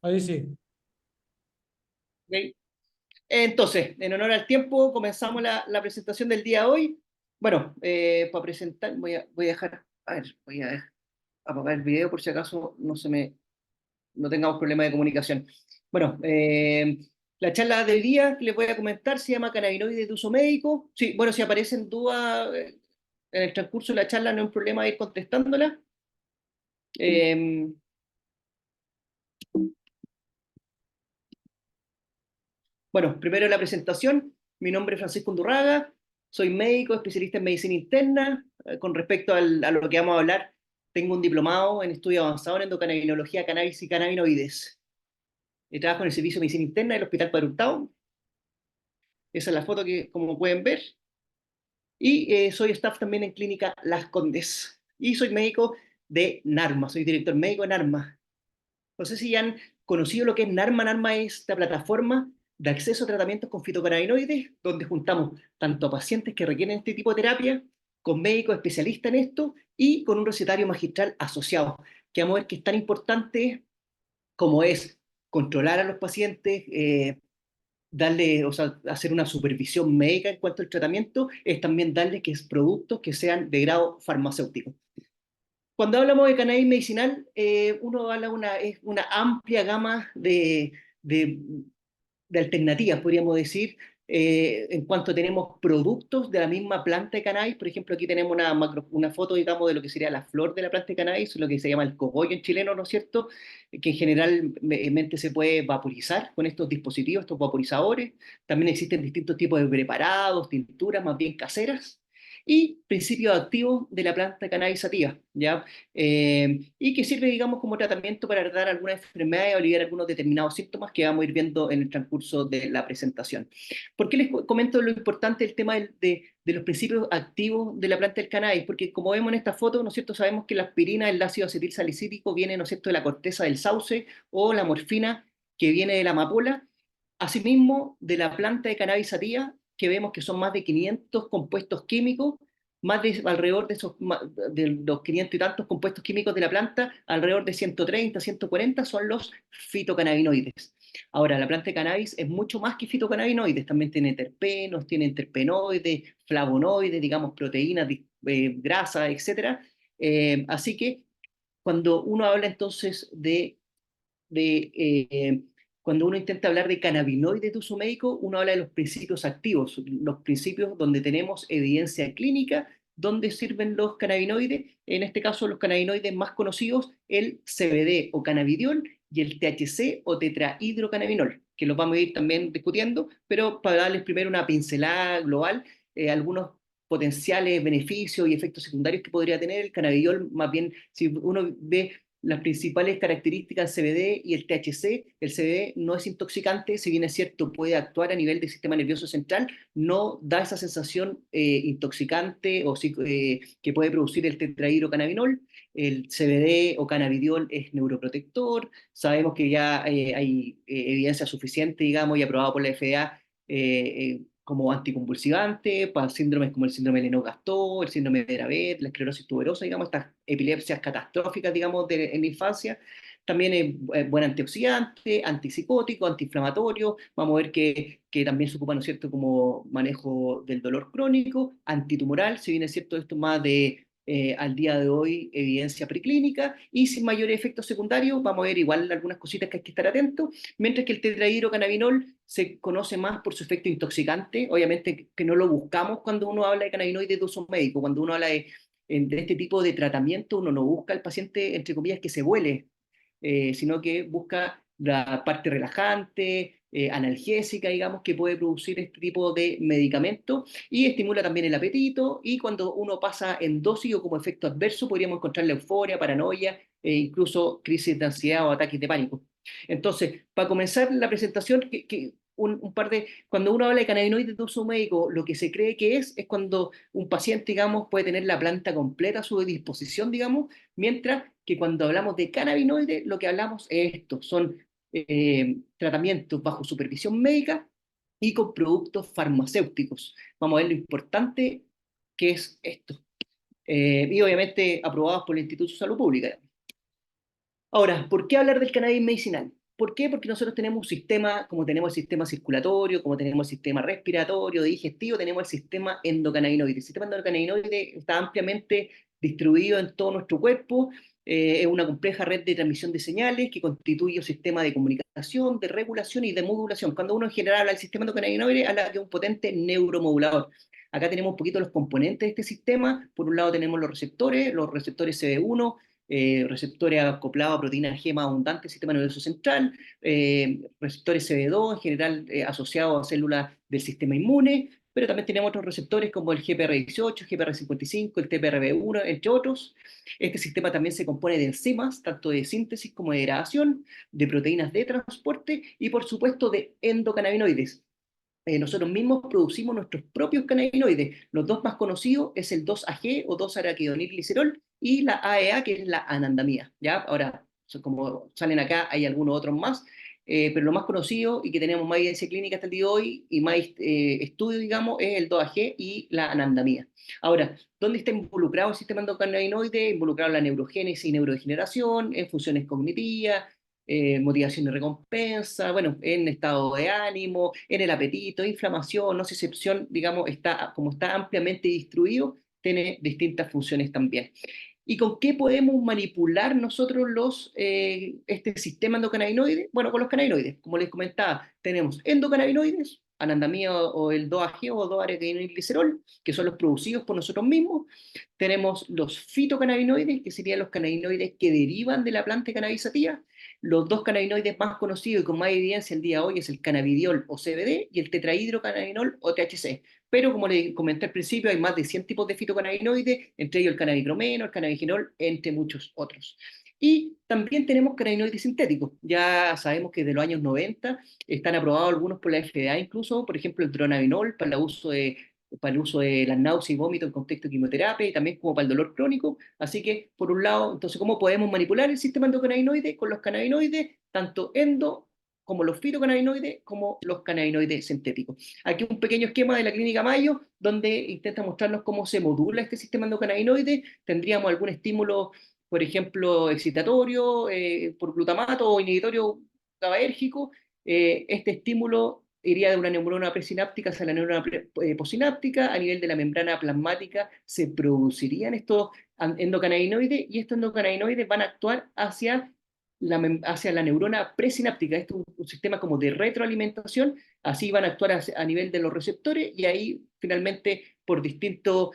Ahí sí. ¿Ok? Entonces, en honor al tiempo, comenzamos la presentación del día de hoy. Bueno, para presentar, voy a dejar, a ver, voy a apagar el video por si acaso no tengamos problema de comunicación. Bueno, la charla del día que les voy a comentar se llama Cannabinoides de uso médico. Sí, bueno, si aparecen dudas en el transcurso de la charla, no hay problema de ir contestándola. Eh, Bueno, primero la presentación. Mi nombre es Francisco Undurraga, soy médico, especialista en medicina interna. Con respecto a lo que vamos a hablar, tengo un diplomado en estudio avanzado en endocrinología, cannabis y cannabinoides. Trabajo en el servicio de medicina interna del Hospital Padre Hurtado. Esa es la foto que, como pueden ver. Y soy staff también en Clínica Las Condes. Y soy médico de NARMA, soy director médico de NARMA. No sé si ya han conocido lo que es NARMA. NARMA es esta plataforma de acceso a tratamientos con fitocannabinoides, donde juntamos tanto a pacientes que requieren este tipo de terapia, con médicos especialistas en esto y con un recetario magistral asociado, que vamos a ver que es tan importante como es controlar a los pacientes, darle, o sea, hacer una supervisión médica en cuanto al tratamiento, es también darle que es productos que sean de grado farmacéutico. Cuando hablamos de cannabis medicinal, uno habla es una amplia gama de, de alternativas, podríamos decir, en cuanto tenemos productos de la misma planta de cannabis. Por ejemplo, aquí tenemos una foto, digamos, de lo que sería la flor de la planta de cannabis, lo que se llama el cogollo en chileno, ¿no es cierto? Que generalmente se puede vaporizar con estos dispositivos, estos vaporizadores. También existen distintos tipos de preparados, tinturas más bien caseras y principios activos de la planta cannabis sativa, ¿ya? Y que sirve, digamos, como tratamiento para tratar algunas enfermedades o aliviar algunos determinados síntomas que vamos a ir viendo en el transcurso de la presentación. ¿Por qué les comento lo importante del tema de los principios activos de la planta del cannabis? Porque como vemos en esta foto, ¿no es cierto?, sabemos que la aspirina, el ácido acetil salicílico, viene, ¿no es cierto?, de la corteza del sauce, o la morfina, que viene de la amapola. Asimismo, de la planta de cannabis sativa, que vemos que son más de 500 compuestos químicos, más de alrededor de de los 500 y tantos compuestos químicos de la planta, alrededor de 130, 140 son los fitocannabinoides. Ahora, la planta de cannabis es mucho más que fitocannabinoides, también tiene terpenoides, flavonoides, digamos, proteínas, grasas, etcétera. Así que cuando uno habla entonces de cuando uno intenta hablar de cannabinoides de uso médico, uno habla de los principios activos, los principios donde tenemos evidencia clínica, donde sirven los cannabinoides, en este caso los cannabinoides más conocidos, el CBD o cannabidiol y el THC o tetrahidrocannabinol, que los vamos a ir también discutiendo, pero para darles primero una pincelada global, algunos potenciales beneficios y efectos secundarios que podría tener el cannabidiol. Más bien, si uno ve las principales características del CBD y el THC. El CBD no es intoxicante, si bien es cierto, puede actuar a nivel del sistema nervioso central, no da esa sensación intoxicante que puede producir el tetrahidrocannabinol. El CBD o cannabidiol es neuroprotector. Sabemos que ya hay evidencia suficiente, digamos, y aprobado por la FDA como anticonvulsivante para síndromes como el síndrome de Lennox-Gastaut, el síndrome de Dravet, la esclerosis tuberosa, digamos, estas epilepsias catastróficas, digamos, en la infancia. También es buen antioxidante, antipsicótico, antiinflamatorio. Vamos a ver que también se ocupa, ¿no es cierto?, como manejo del dolor crónico, antitumoral, si bien es cierto, esto más de al día de hoy evidencia preclínica y sin mayores efectos secundarios. Vamos a ver igual algunas cositas que hay que estar atentos, mientras que el tetrahidrocannabinol se conoce más por su efecto intoxicante. Obviamente que no lo buscamos cuando uno habla de cannabinoides de uso médico. Cuando uno habla de este tipo de tratamiento, uno no busca al paciente, entre comillas, que se vuele, sino que busca la parte relajante, analgésica, digamos, que puede producir este tipo de medicamento, y estimula también el apetito. Y cuando uno pasa en dosis o como efecto adverso, podríamos encontrar la euforia, paranoia e incluso crisis de ansiedad o ataques de pánico. Entonces, para comenzar la presentación, un par de, cuando uno habla de cannabinoides de uso médico, lo que se cree que es cuando un paciente, digamos, puede tener la planta completa a su disposición, digamos, mientras que cuando hablamos de cannabinoides, lo que hablamos es esto, son tratamientos bajo supervisión médica y con productos farmacéuticos. Vamos a ver lo importante que es esto. Y obviamente aprobados por el Instituto de Salud Pública. Ahora, ¿por qué hablar del cannabis medicinal? ¿Por qué? Porque nosotros tenemos un sistema, como tenemos el sistema circulatorio, como tenemos el sistema respiratorio, digestivo, tenemos el sistema endocannabinoide. El sistema endocannabinoide está ampliamente distribuido en todo nuestro cuerpo, es una compleja red de transmisión de señales que constituye un sistema de comunicación, de regulación y de modulación. Cuando uno en general habla del sistema endocannabinoide, habla de un potente neuromodulador. Acá tenemos un poquito los componentes de este sistema. Por un lado tenemos los receptores CB1, receptores acoplados a proteínas G más abundantes del sistema nervioso central, receptores CB2 en general asociados a células del sistema inmune, pero también tenemos otros receptores como el GPR18, GPR55, el TPRB1, entre otros. Este sistema también se compone de enzimas, tanto de síntesis como de degradación, de proteínas de transporte y por supuesto de endocannabinoides. Nosotros mismos producimos nuestros propios cannabinoides. Los dos más conocidos es el 2-AG o 2-araquidonilglicerol y la AEA, que es la anandamida. ¿Ya? Ahora, como salen acá, hay algunos otros más, pero lo más conocido y que tenemos más evidencia clínica hasta el día de hoy y más estudio, digamos, es el 2-AG y la anandamida. Ahora, ¿dónde está involucrado el sistema endocannabinoide? Involucrado en la neurogénesis y neurodegeneración, en funciones cognitivas, motivación y recompensa, bueno, en estado de ánimo, en el apetito, inflamación, nocicepción, digamos, como está ampliamente distribuido, tiene distintas funciones también. ¿Y con qué podemos manipular nosotros este sistema endocannabinoide? Bueno, con los cannabinoides. Como les comentaba, tenemos endocannabinoides, anandamida o el 2-AG o 2-araquidonilglicerol, que son los producidos por nosotros mismos. Tenemos los fitocannabinoides, que serían los cannabinoides que derivan de la planta cannabisativa. Los dos cannabinoides más conocidos y con más evidencia el día de hoy es el cannabidiol o CBD y el tetrahidrocannabinol o THC. Pero como les comenté al principio, hay más de 100 tipos de fitocannabinoides, entre ellos el cannabicromeno, el cannabigenol, entre muchos otros. Y también tenemos cannabinoides sintéticos. Ya sabemos que desde los años 90 están aprobados algunos por la FDA, incluso, por ejemplo, el dronabinol para el uso de las náuseas y vómitos en contexto de quimioterapia y también como para el dolor crónico. Así que, por un lado, entonces, ¿cómo podemos manipular el sistema endocannabinoide? Con los cannabinoides, tanto como los fitocannabinoides, como los cannabinoides sintéticos. Aquí un pequeño esquema de la clínica Mayo, donde intenta mostrarnos cómo se modula este sistema endocannabinoide. Tendríamos algún estímulo, por ejemplo, excitatorio, por glutamato o inhibitorio GABAérgico. Este estímulo iría de una neurona presináptica hacia la neurona posináptica. A nivel de la membrana plasmática se producirían estos endocannabinoides y estos endocannabinoides van a actuar hacia la neurona presináptica. Esto es un sistema como de retroalimentación, así van a actuar a nivel de los receptores y ahí finalmente por distintos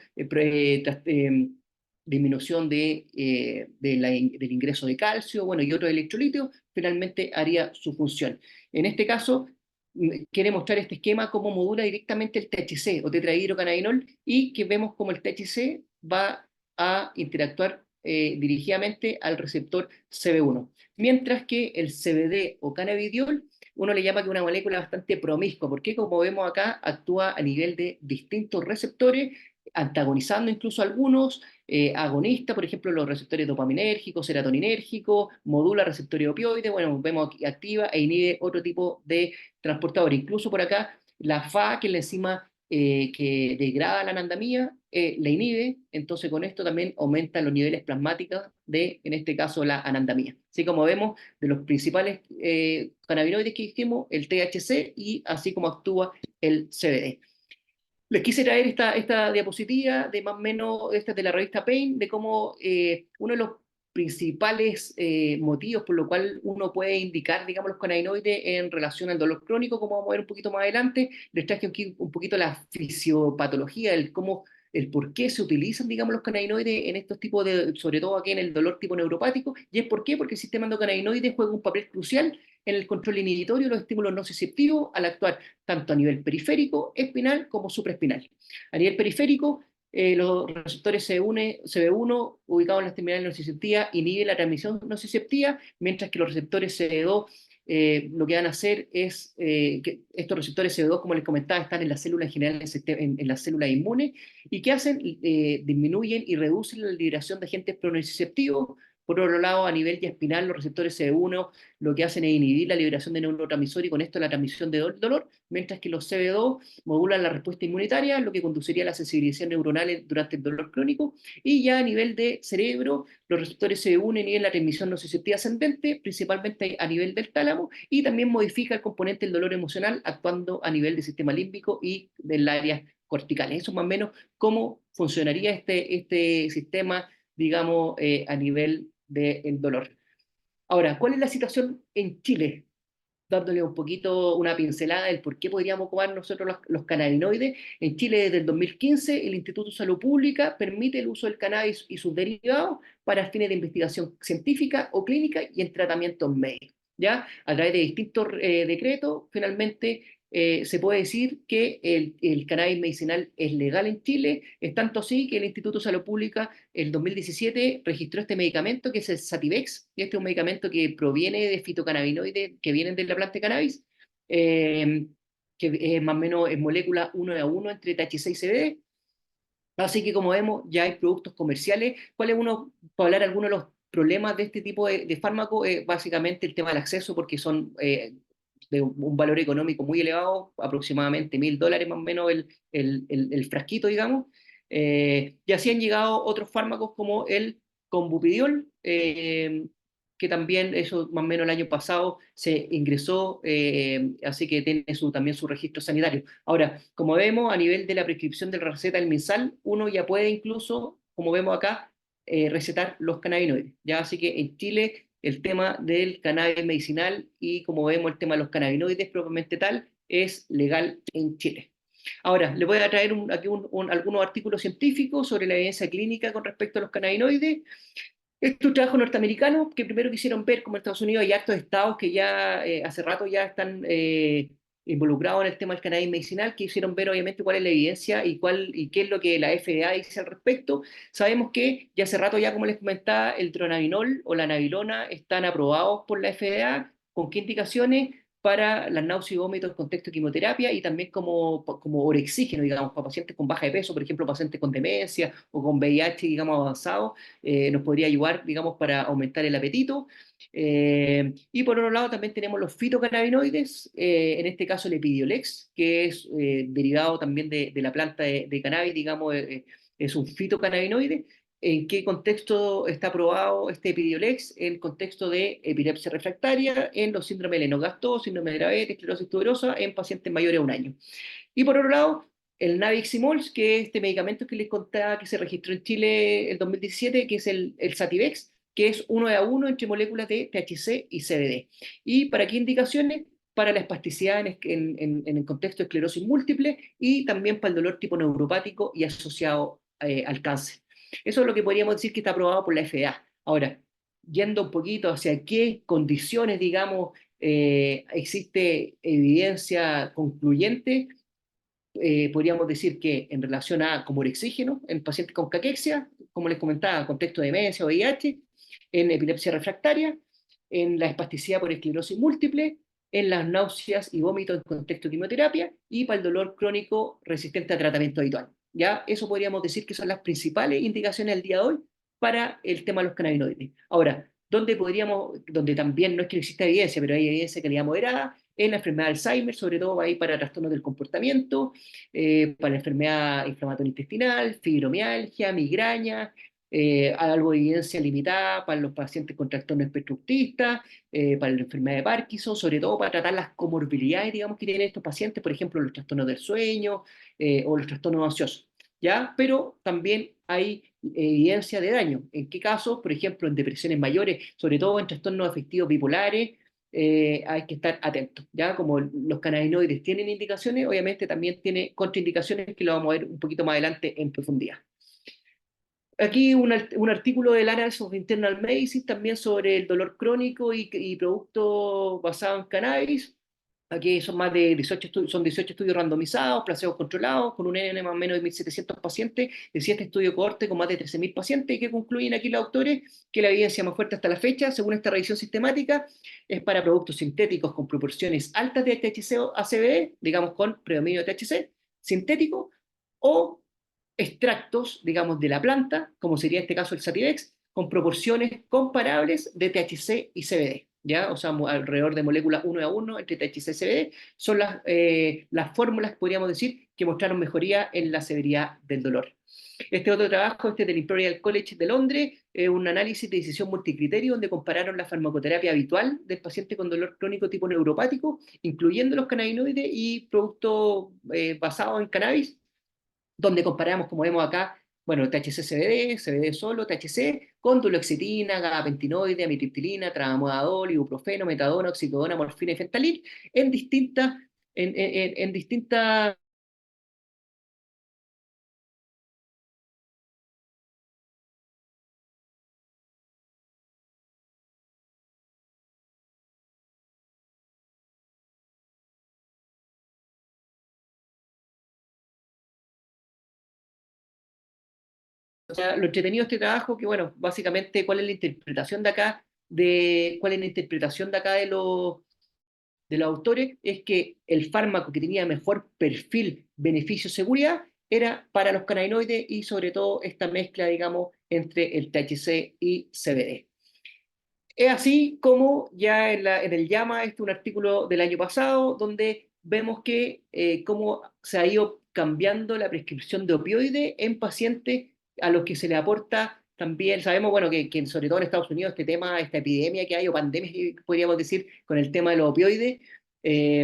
disminución del ingreso de calcio, bueno, y otros electrolitos, finalmente haría su función. En este caso, quiere mostrar este esquema cómo modula directamente el THC o tetrahidrocannabinol y que vemos cómo el THC va a interactuar dirigidamente al receptor CB1. Mientras que el CBD o cannabidiol, uno le llama que es una molécula bastante promiscua, porque como vemos acá, actúa a nivel de distintos receptores, antagonizando incluso algunos, agonista, por ejemplo, los receptores dopaminérgicos, serotoninérgicos, modula receptores opioides, bueno, vemos aquí activa e inhibe otro tipo de transportador. Incluso por acá, la FA, que es la enzima que degrada la anandamida, la inhibe, entonces con esto también aumentan los niveles plasmáticos de, en este caso, la anandamida. Así como vemos, de los principales cannabinoides que dijimos, el THC y así como actúa el CBD. Les quise traer esta diapositiva de más o menos, esta de la revista Pain, de cómo uno de los principales motivos por lo cual uno puede indicar, digamos, los cannabinoides en relación al dolor crónico, como vamos a ver un poquito más adelante. Les traje aquí un poquito la fisiopatología, el por qué se utilizan, digamos, los cannabinoides en estos tipos de, sobre todo aquí en el dolor tipo neuropático, y es por qué, porque el sistema endocannabinoide juega un papel crucial en el control inhibitorio de los estímulos nociceptivos al actuar tanto a nivel periférico, espinal, como supraespinal. A nivel periférico, los receptores CB1 ubicados en las terminales nociceptivas inhiben la transmisión nociceptiva, mientras que los receptores CB2 lo que van a hacer es que estos receptores CB2, como les comentaba, están en las células en general, en las células inmunes, y que hacen, disminuyen y reducen la liberación de agentes pronociceptivos, Por otro lado, a nivel ya espinal, los receptores CB1 lo que hacen es inhibir la liberación de neurotransmisor y con esto la transmisión de dolor, mientras que los CB2 modulan la respuesta inmunitaria, lo que conduciría a la sensibilización neuronal durante el dolor crónico. Y ya a nivel de cerebro, los receptores CB1 inhiben la transmisión nociceptiva ascendente, principalmente a nivel del tálamo, y también modifica el componente del dolor emocional, actuando a nivel del sistema límbico y del área corticales. Eso más o menos cómo funcionaría este sistema, digamos, a nivel del dolor. Ahora, ¿cuál es la situación en Chile? Dándole un poquito una pincelada del por qué podríamos ocupar nosotros los cannabinoides. En Chile, desde el 2015, el Instituto de Salud Pública permite el uso del cannabis y sus derivados para fines de investigación científica o clínica y en tratamientos médicos. ¿Ya? A través de distintos decretos, finalmente se puede decir que el cannabis medicinal es legal en Chile, es tanto así que el Instituto de Salud Pública en 2017 registró este medicamento que es el Sativex, y este es un medicamento que proviene de fitocannabinoides que vienen de la planta de cannabis, eh, que es más o menos en molécula 1 a 1 entre THC y CBD. Así que como vemos, ya hay productos comerciales. ¿Cuál es uno, para hablar algunos de los problemas de este tipo de fármaco? Básicamente el tema del acceso, porque son de un valor económico muy elevado, aproximadamente $1.000 más o menos el frasquito, digamos. Y así han llegado otros fármacos como el Combupidiol, que también eso más o menos el año pasado se ingresó, así que tiene también su registro sanitario. Ahora, como vemos, a nivel de la prescripción de la receta del MinSal, uno ya puede incluso, como vemos acá, recetar los cannabinoides. ¿Ya? Así que en Chile el tema del cannabis medicinal y como vemos el tema de los cannabinoides propiamente tal es legal en Chile. Ahora, les voy a traer aquí algunos artículos científicos sobre la evidencia clínica con respecto a los cannabinoides. Este es un trabajo norteamericano que primero quisieron ver como en Estados Unidos hay hartos estados que ya hace rato ya están involucrados en el tema del cannabis medicinal, quisieron ver obviamente cuál es la evidencia y qué es lo que la FDA dice al respecto. Sabemos que ya hace rato ya, como les comentaba, el dronabinol o la nabilona están aprobados por la FDA. ¿Con qué indicaciones? Para las náuseas y vómitos en contexto de quimioterapia y también como orexígeno, digamos, para pacientes con baja de peso, por ejemplo, pacientes con demencia o con VIH, digamos, avanzado, nos podría ayudar, digamos, para aumentar el apetito. Y por otro lado también tenemos los fitocannabinoides, en este caso el Epidiolex, que es derivado también de la planta de cannabis, digamos, es un fitocannabinoide. ¿En qué contexto está aprobado este Epidiolex? En el contexto de epilepsia refractaria, en los síndromes de Lennox-Gastaut, síndrome de Dravet, esclerosis tuberosa, en pacientes mayores a 1 año. Y por otro lado, el Naviximol, que es este medicamento que les contaba que se registró en Chile en 2017, que es el Sativex, que es 1 a 1 entre moléculas de THC y CBD. ¿Y para qué indicaciones? Para la espasticidad en el contexto de esclerosis múltiple y también para el dolor tipo neuropático y asociado al cáncer. Eso es lo que podríamos decir que está aprobado por la FDA. Ahora, yendo un poquito hacia qué condiciones, digamos, existe evidencia concluyente, podríamos decir que en relación a como orexígeno en pacientes con caquexia, como les comentaba, contexto de demencia o VIH, en epilepsia refractaria, en la espasticidad por esclerosis múltiple, en las náuseas y vómitos en contexto de quimioterapia y para el dolor crónico resistente a tratamiento habitual. ¿Ya? Eso podríamos decir que son las principales indicaciones al día de hoy para el tema de los cannabinoides. Ahora, donde también no es que no exista evidencia, pero hay evidencia de calidad moderada, en la enfermedad de Alzheimer, sobre todo va a ir para trastornos del comportamiento, para la enfermedad inflamatoria intestinal, fibromialgia, migraña, algo de evidencia limitada para los pacientes con trastorno espectro autista, para la enfermedad de Parkinson, sobre todo para tratar las comorbilidades, digamos, que tienen estos pacientes, por ejemplo, los trastornos del sueño o los trastornos ansiosos. ¿Ya? Pero también hay evidencia de daño. ¿En qué casos? Por ejemplo, en depresiones mayores, sobre todo en trastornos afectivos bipolares, hay que estar atentos. ¿Ya? Como los cannabinoides tienen indicaciones, obviamente también tiene contraindicaciones que lo vamos a ver un poquito más adelante en profundidad. Aquí un artículo del Annals of Internal Medicine también sobre el dolor crónico y productos basados en cannabis. Aquí son más de 18 estudios, son 18 estudios randomizados, placebos controlados, con un N más o menos de 1.700 pacientes, de 7 estudios cohorte con más de 13.000 pacientes, y que concluyen aquí los autores que la evidencia más fuerte hasta la fecha, según esta revisión sistemática, es para productos sintéticos con proporciones altas de THC a CBD, digamos con predominio de THC, sintético, o extractos, digamos, de la planta, como sería este caso el Sativex, con proporciones comparables de THC y CBD, ¿ya? O sea, alrededor de moléculas 1 a 1 entre THC y CBD son las fórmulas, podríamos decir, que mostraron mejoría en la severidad del dolor. Este otro trabajo, este del Imperial College de Londres, es un análisis de decisión multicriterio donde compararon la farmacoterapia habitual del paciente con dolor crónico tipo neuropático, incluyendo los cannabinoides y productos basados en cannabis, donde comparamos, como vemos acá, bueno, THC-CBD, CBD solo, THC, con duloxetina, gabapentinoide, amitriptilina, tramadol, ibuprofeno, metadona, oxicodona, morfina y fentanil en distintas. O sea, lo entretenido de este trabajo, que bueno, básicamente, ¿cuál es la interpretación de acá? ¿Cuál es la interpretación de acá de los autores? Es que el fármaco que tenía mejor perfil beneficio-seguridad era para los cannabinoides y sobre todo esta mezcla, digamos, entre el THC y CBD. Es así como ya en el JAMA, un artículo del año pasado, donde vemos que cómo se ha ido cambiando la prescripción de opioides en pacientes a los que se le aporta también, sabemos, bueno, que sobre todo en Estados Unidos este tema, esta epidemia que hay, o pandemia, que podríamos decir, con el tema de los opioides,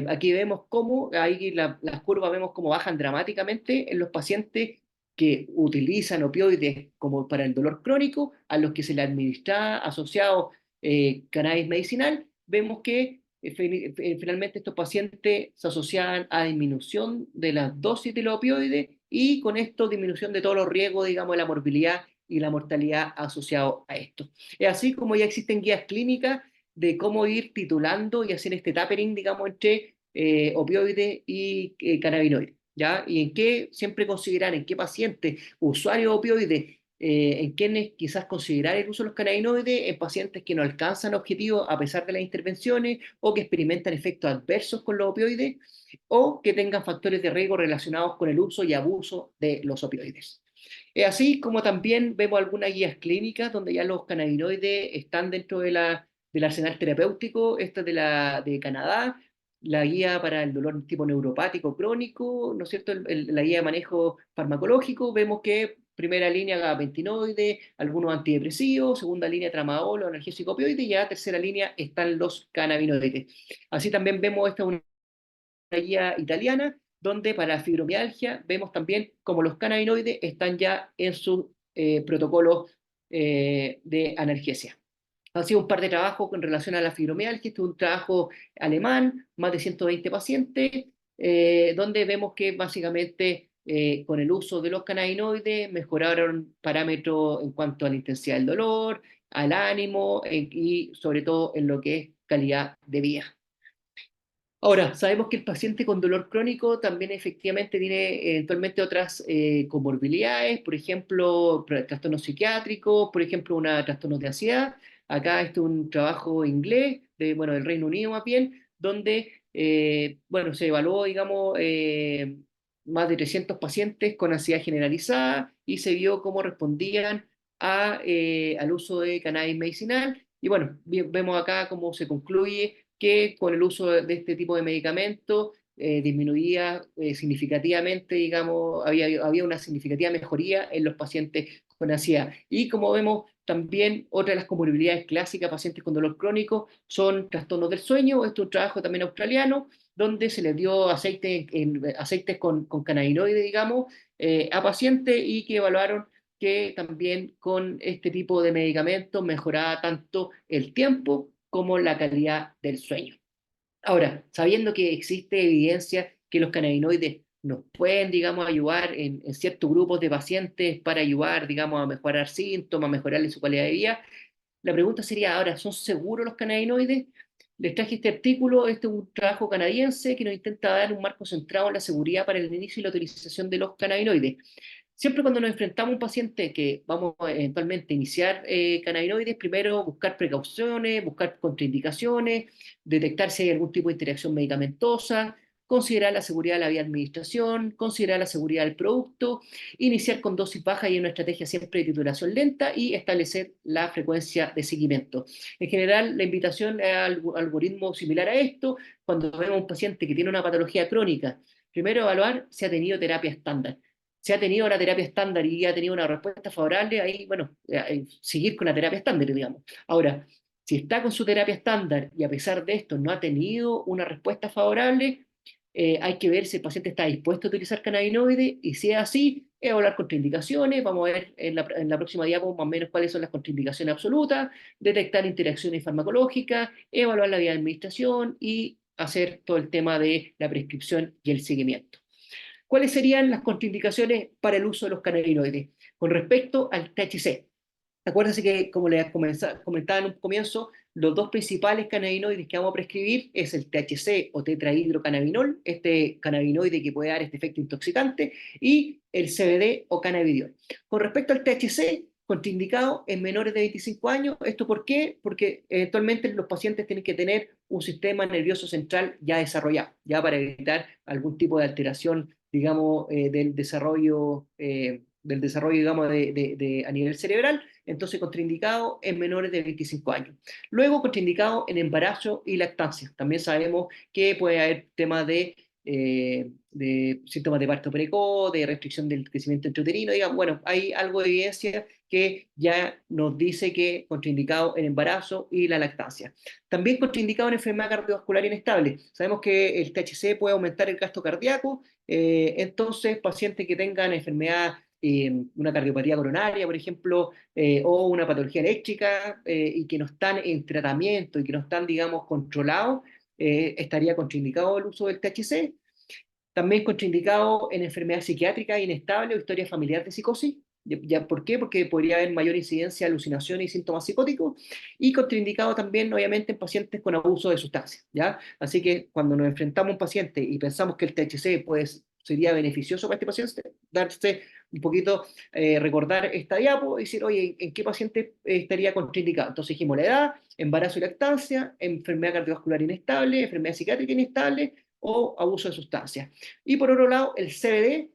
aquí vemos cómo, ahí las curvas vemos cómo bajan dramáticamente en los pacientes que utilizan opioides como para el dolor crónico, a los que se le administra asociado cannabis medicinal, vemos que finalmente estos pacientes se asociaban a disminución de las dosis de los opioides y con esto disminución de todos los riesgos, digamos, de la morbilidad y la mortalidad asociados a esto. Es así como ya existen guías clínicas de cómo ir titulando y hacer este tapering, digamos, entre opioides y cannabinoides. ¿Ya? Y en qué siempre considerar, en qué pacientes, usuarios de opioides, en quienes quizás considerar el uso de los cannabinoides en pacientes que no alcanzan objetivos a pesar de las intervenciones o que experimentan efectos adversos con los opioides o que tengan factores de riesgo relacionados con el uso y abuso de los opioides. Así como también vemos algunas guías clínicas donde ya los cannabinoides están dentro del arsenal terapéutico, esta de Canadá, la guía para el dolor tipo neuropático crónico, ¿no es cierto? La guía de manejo farmacológico, vemos que primera línea gabapentinoide, algunos antidepresivos, segunda línea tramadol o analgésico opioide, y ya tercera línea están los cannabinoides. Así también vemos una guía italiana, donde para la fibromialgia vemos también como los cannabinoides están ya en su protocolo de analgesia. Ha sido un par de trabajos en relación a la fibromialgia, este es un trabajo alemán, más de 120 pacientes, donde vemos que básicamente con el uso de los cannabinoides mejoraron parámetros en cuanto a la intensidad del dolor, al ánimo y sobre todo en lo que es calidad de vida. Ahora, sabemos que el paciente con dolor crónico también efectivamente tiene eventualmente otras comorbilidades, por ejemplo, trastornos psiquiátricos, por ejemplo, trastornos de ansiedad. Acá este es un trabajo inglés, bueno, del Reino Unido más bien, donde, bueno, se evaluó, digamos, más de 300 pacientes con ansiedad generalizada y se vio cómo respondían al uso de cannabis medicinal. Y bueno, vemos acá cómo se concluye que con el uso de este tipo de medicamentos disminuía significativamente, digamos, había una significativa mejoría en los pacientes con ansiedad. Y como vemos, también otra de las comorbilidades clásicas a pacientes con dolor crónico son trastornos del sueño. Este es un trabajo también australiano, donde se les dio aceites con cannabinoides, digamos, a pacientes y que evaluaron que también con este tipo de medicamentos mejoraba tanto el tiempo como la calidad del sueño. Ahora, sabiendo que existe evidencia que los cannabinoides nos pueden, digamos, ayudar en ciertos grupos de pacientes para ayudar, digamos, a mejorar síntomas, mejorarle su calidad de vida, la pregunta sería ahora, ¿son seguros los cannabinoides? Les traje este artículo, este es un trabajo canadiense que nos intenta dar un marco centrado en la seguridad para el inicio y la utilización de los cannabinoides. Siempre cuando nos enfrentamos a un paciente que vamos eventualmente a iniciar cannabinoides, primero buscar precauciones, buscar contraindicaciones, detectar si hay algún tipo de interacción medicamentosa, considerar la seguridad de la vía de administración, considerar la seguridad del producto, iniciar con dosis bajas y una estrategia siempre de titulación lenta y establecer la frecuencia de seguimiento. En general, la invitación es algoritmo similar a esto. Cuando vemos a un paciente que tiene una patología crónica, primero evaluar si ha tenido terapia estándar. Si ha tenido la terapia estándar y ha tenido una respuesta favorable, ahí, bueno, seguir con la terapia estándar, digamos. Ahora, si está con su terapia estándar y a pesar de esto no ha tenido una respuesta favorable, hay que ver si el paciente está dispuesto a utilizar cannabinoides y si es así, evaluar contraindicaciones. Vamos a ver en la próxima diapo más o menos cuáles son las contraindicaciones absolutas, detectar interacciones farmacológicas, evaluar la vía de administración y hacer todo el tema de la prescripción y el seguimiento. ¿Cuáles serían las contraindicaciones para el uso de los cannabinoides? Con respecto al THC, acuérdense que, como les comentaba en un comienzo, los dos principales cannabinoides que vamos a prescribir es el THC o tetrahidrocannabinol, este cannabinoide que puede dar este efecto intoxicante, y el CBD o cannabidiol. Con respecto al THC, contraindicado en menores de 25 años. ¿Esto por qué? Porque eventualmente los pacientes tienen que tener un sistema nervioso central ya desarrollado, ya para evitar algún tipo de alteración, digamos, del desarrollo, digamos, a nivel cerebral. Entonces contraindicado en menores de 25 años. Luego contraindicado en embarazo y lactancia. También sabemos que puede haber temas de síntomas de parto precoz, de restricción del crecimiento intrauterino, digamos, bueno, hay algo de evidencia que ya nos dice que contraindicado en embarazo y la lactancia. También contraindicado en enfermedad cardiovascular inestable. Sabemos que el THC puede aumentar el gasto cardíaco, entonces pacientes que tengan enfermedad, una cardiopatía coronaria, por ejemplo, o una patología eléctrica y que no están en tratamiento y que no están, digamos, controlados, estaría contraindicado el uso del THC. También contraindicado en enfermedad psiquiátrica inestable o historia familiar de psicosis. ¿Por qué? Porque podría haber mayor incidencia de alucinaciones y síntomas psicóticos. Y contraindicado también, obviamente, en pacientes con abuso de sustancias, ¿ya? Así que cuando nos enfrentamos a un paciente y pensamos que el THC pues, sería beneficioso para este paciente, darse un poquito, recordar esta diapo y decir, oye, ¿en qué paciente estaría contraindicado? Entonces dijimos la edad, embarazo y lactancia, enfermedad cardiovascular inestable, enfermedad psiquiátrica inestable, o abuso de sustancias. Y por otro lado, el CBD,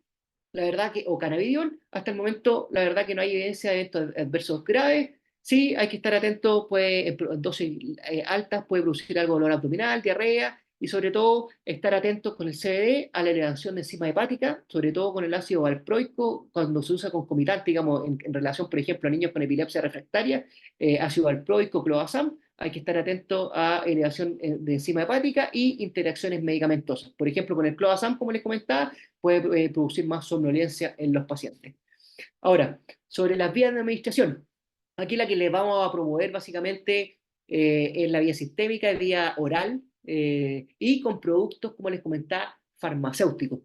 la verdad que, o cannabidiol, hasta el momento, la verdad que no hay evidencia de estos adversos graves. Sí, hay que estar atento, pues, en dosis altas puede producir algo de dolor abdominal, diarrea, y sobre todo estar atentos con el CBD a la elevación de enzima hepática, sobre todo con el ácido valproico, cuando se usa concomitante, digamos, en relación, por ejemplo, a niños con epilepsia refractaria, ácido valproico, clobazam, hay que estar atento a elevación de enzima hepática y interacciones medicamentosas. Por ejemplo, con el clobazam, como les comentaba, puede producir más somnolencia en los pacientes. Ahora, sobre las vías de administración, aquí la que les vamos a promover básicamente es la vía sistémica, es vía oral y con productos, como les comentaba, farmacéuticos.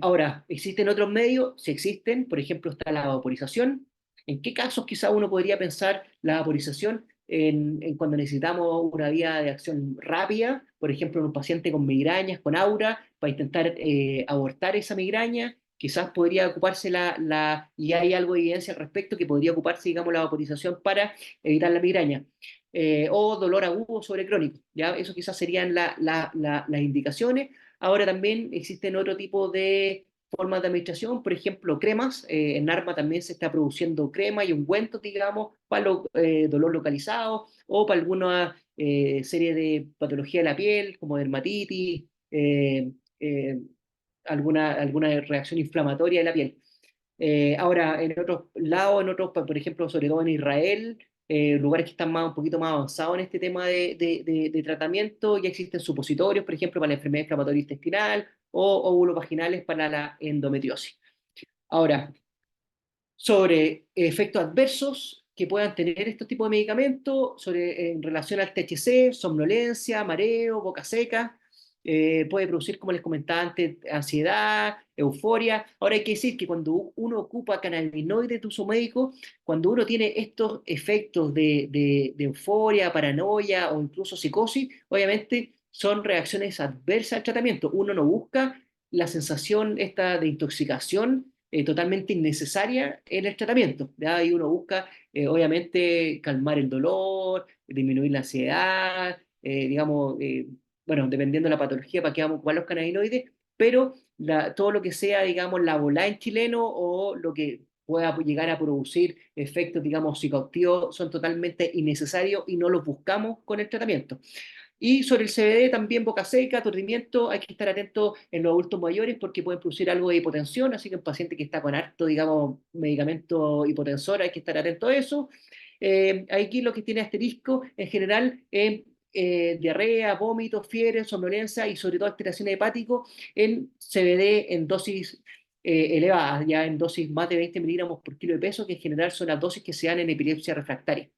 Ahora, ¿existen otros medios? Sí existen, por ejemplo, está la vaporización. ¿En qué casos quizá uno podría pensar la vaporización en cuando necesitamos una vía de acción rápida? Por ejemplo, en un paciente con migrañas, con aura, para intentar abortar esa migraña. Quizás podría ocuparse y hay algo de evidencia al respecto que podría ocuparse, digamos, la vaporización para evitar la migraña. O dolor agudo sobre crónico, ¿ya? Eso quizás serían las indicaciones. Ahora también existen otro tipo de formas de administración, por ejemplo, cremas. En Arma también se está produciendo crema y ungüentos, digamos, para dolor localizado o para alguna serie de patología de la piel, como dermatitis, eh, alguna reacción inflamatoria de la piel. Ahora, en otros lados, por ejemplo, sobre todo en Israel, lugares que están un poquito más avanzados en este tema de tratamiento, ya existen supositorios, por ejemplo, para la enfermedad inflamatoria intestinal o óvulos vaginales para la endometriosis. Ahora, sobre efectos adversos que puedan tener estos tipos de medicamentos, en relación al THC, somnolencia, mareo, boca seca, puede producir, como les comentaba antes, ansiedad, euforia. Ahora hay que decir que cuando uno ocupa cannabinoides de uso médico, cuando uno tiene estos efectos de euforia, paranoia o incluso psicosis, obviamente son reacciones adversas al tratamiento. Uno no busca la sensación esta de intoxicación totalmente innecesaria en el tratamiento. ¿Ya? Ahí uno busca, obviamente, calmar el dolor, disminuir la ansiedad, digamos, bueno, dependiendo de la patología para qué vamos a ocupar los cannabinoides, pero todo lo que sea, digamos, la volá en chileno o lo que pueda llegar a producir efectos, digamos, psicoactivos son totalmente innecesarios y no los buscamos con el tratamiento. Y sobre el CBD también boca seca, aturdimiento, hay que estar atento en los adultos mayores porque pueden producir algo de hipotensión, así que un paciente que está con harto, digamos, medicamento hipotensor, hay que estar atento a eso. Aquí lo que tiene asterisco en general es diarrea, vómitos, fiebre, somnolencia y sobre todo alteración hepático en CBD en dosis elevadas, ya en dosis más de 20 miligramos por kilo de peso, que en general son las dosis que se dan en epilepsia refractaria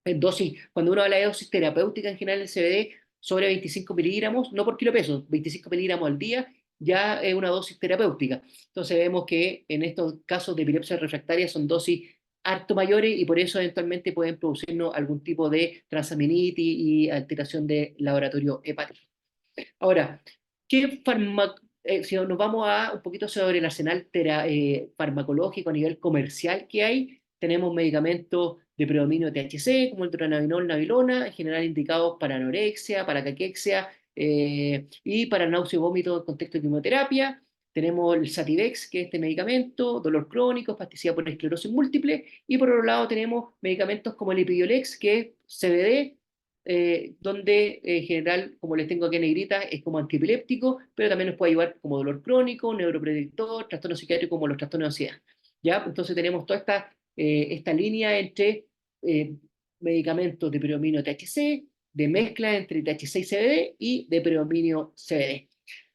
en dosis, cuando uno habla de dosis terapéutica en general el CBD sobre 25 miligramos, no por kilo peso, 25 miligramos al día, ya es una dosis terapéutica. Entonces vemos que en estos casos de epilepsia refractaria son dosis harto mayores y por eso eventualmente pueden producirnos algún tipo de transaminitis y alteración de laboratorio hepático. Ahora, ¿qué si nos vamos a un poquito sobre el arsenal farmacológico a nivel comercial que hay, tenemos medicamentos de predominio THC, como el dronabinol, nabilona, en general indicados para anorexia, para caquexia y para náusea y vómito en contexto de quimioterapia. Tenemos el Sativex, que es este medicamento, dolor crónico, espasticidad por esclerosis múltiple, y por otro lado tenemos medicamentos como el Epidiolex, que es CBD, donde en general, como les tengo aquí en negrita, es como antiepiléptico, pero también nos puede ayudar como dolor crónico, neuroprotector, trastorno psiquiátrico como los trastornos de ansiedad. ¿Ya? Entonces tenemos toda esta línea entre eh, medicamentos de predominio THC, de mezcla entre THC y CBD y de predominio CBD.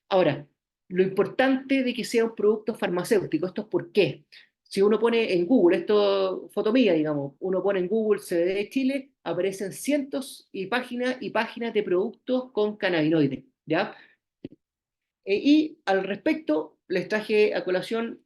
Ahora, lo importante de que sea un producto farmacéutico, ¿esto es por qué? Si uno pone en Google, esto foto mía, digamos, uno pone en Google CBD Chile, aparecen cientos y páginas de productos con cannabinoides, ¿ya? Y al respecto, les traje a colación,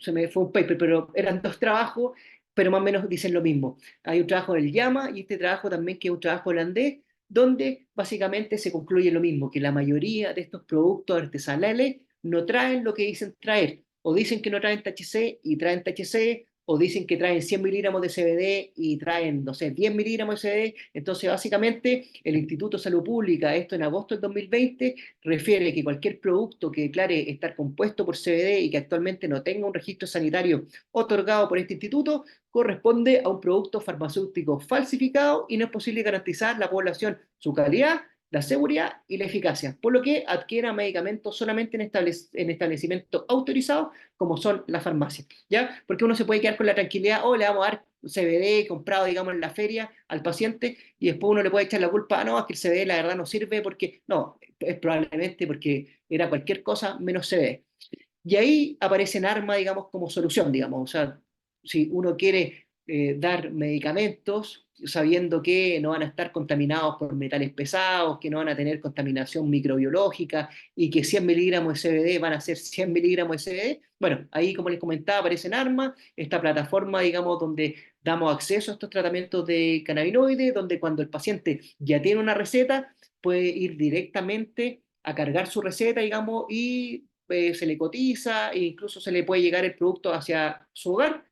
se me fue un paper, pero eran dos trabajos, pero más o menos dicen lo mismo. Hay un trabajo del Llama y este trabajo también que es un trabajo holandés, donde básicamente se concluye lo mismo, que la mayoría de estos productos artesanales no traen lo que dicen traer, o dicen que no traen THC y traen THC, o dicen que traen 100 miligramos de CBD y traen, no sé, 10 miligramos de CBD. Entonces, básicamente, el Instituto de Salud Pública, esto en agosto del 2020, refiere que cualquier producto que declare estar compuesto por CBD y que actualmente no tenga un registro sanitario otorgado por este instituto, corresponde a un producto farmacéutico falsificado y no es posible garantizar a la población su calidad, la seguridad y la eficacia, por lo que adquiera medicamentos solamente en establecimientos autorizados como son las farmacias, ¿ya? Porque uno se puede quedar con la tranquilidad, o le vamos a dar CBD comprado, digamos, en la feria al paciente y después uno le puede echar la culpa, no, es que el CBD la verdad no sirve porque, no, es probablemente porque era cualquier cosa menos CBD. Y ahí aparecen armas, digamos, como solución, digamos. O sea, si uno quiere dar medicamentos sabiendo que no van a estar contaminados por metales pesados, que no van a tener contaminación microbiológica y que 100 miligramos de CBD van a ser 100 miligramos de CBD, bueno, ahí como les comentaba aparecen armas, esta plataforma, digamos, donde damos acceso a estos tratamientos de cannabinoides, donde cuando el paciente ya tiene una receta, puede ir directamente a cargar su receta, digamos, y se le cotiza e incluso se le puede llegar el producto hacia su hogar.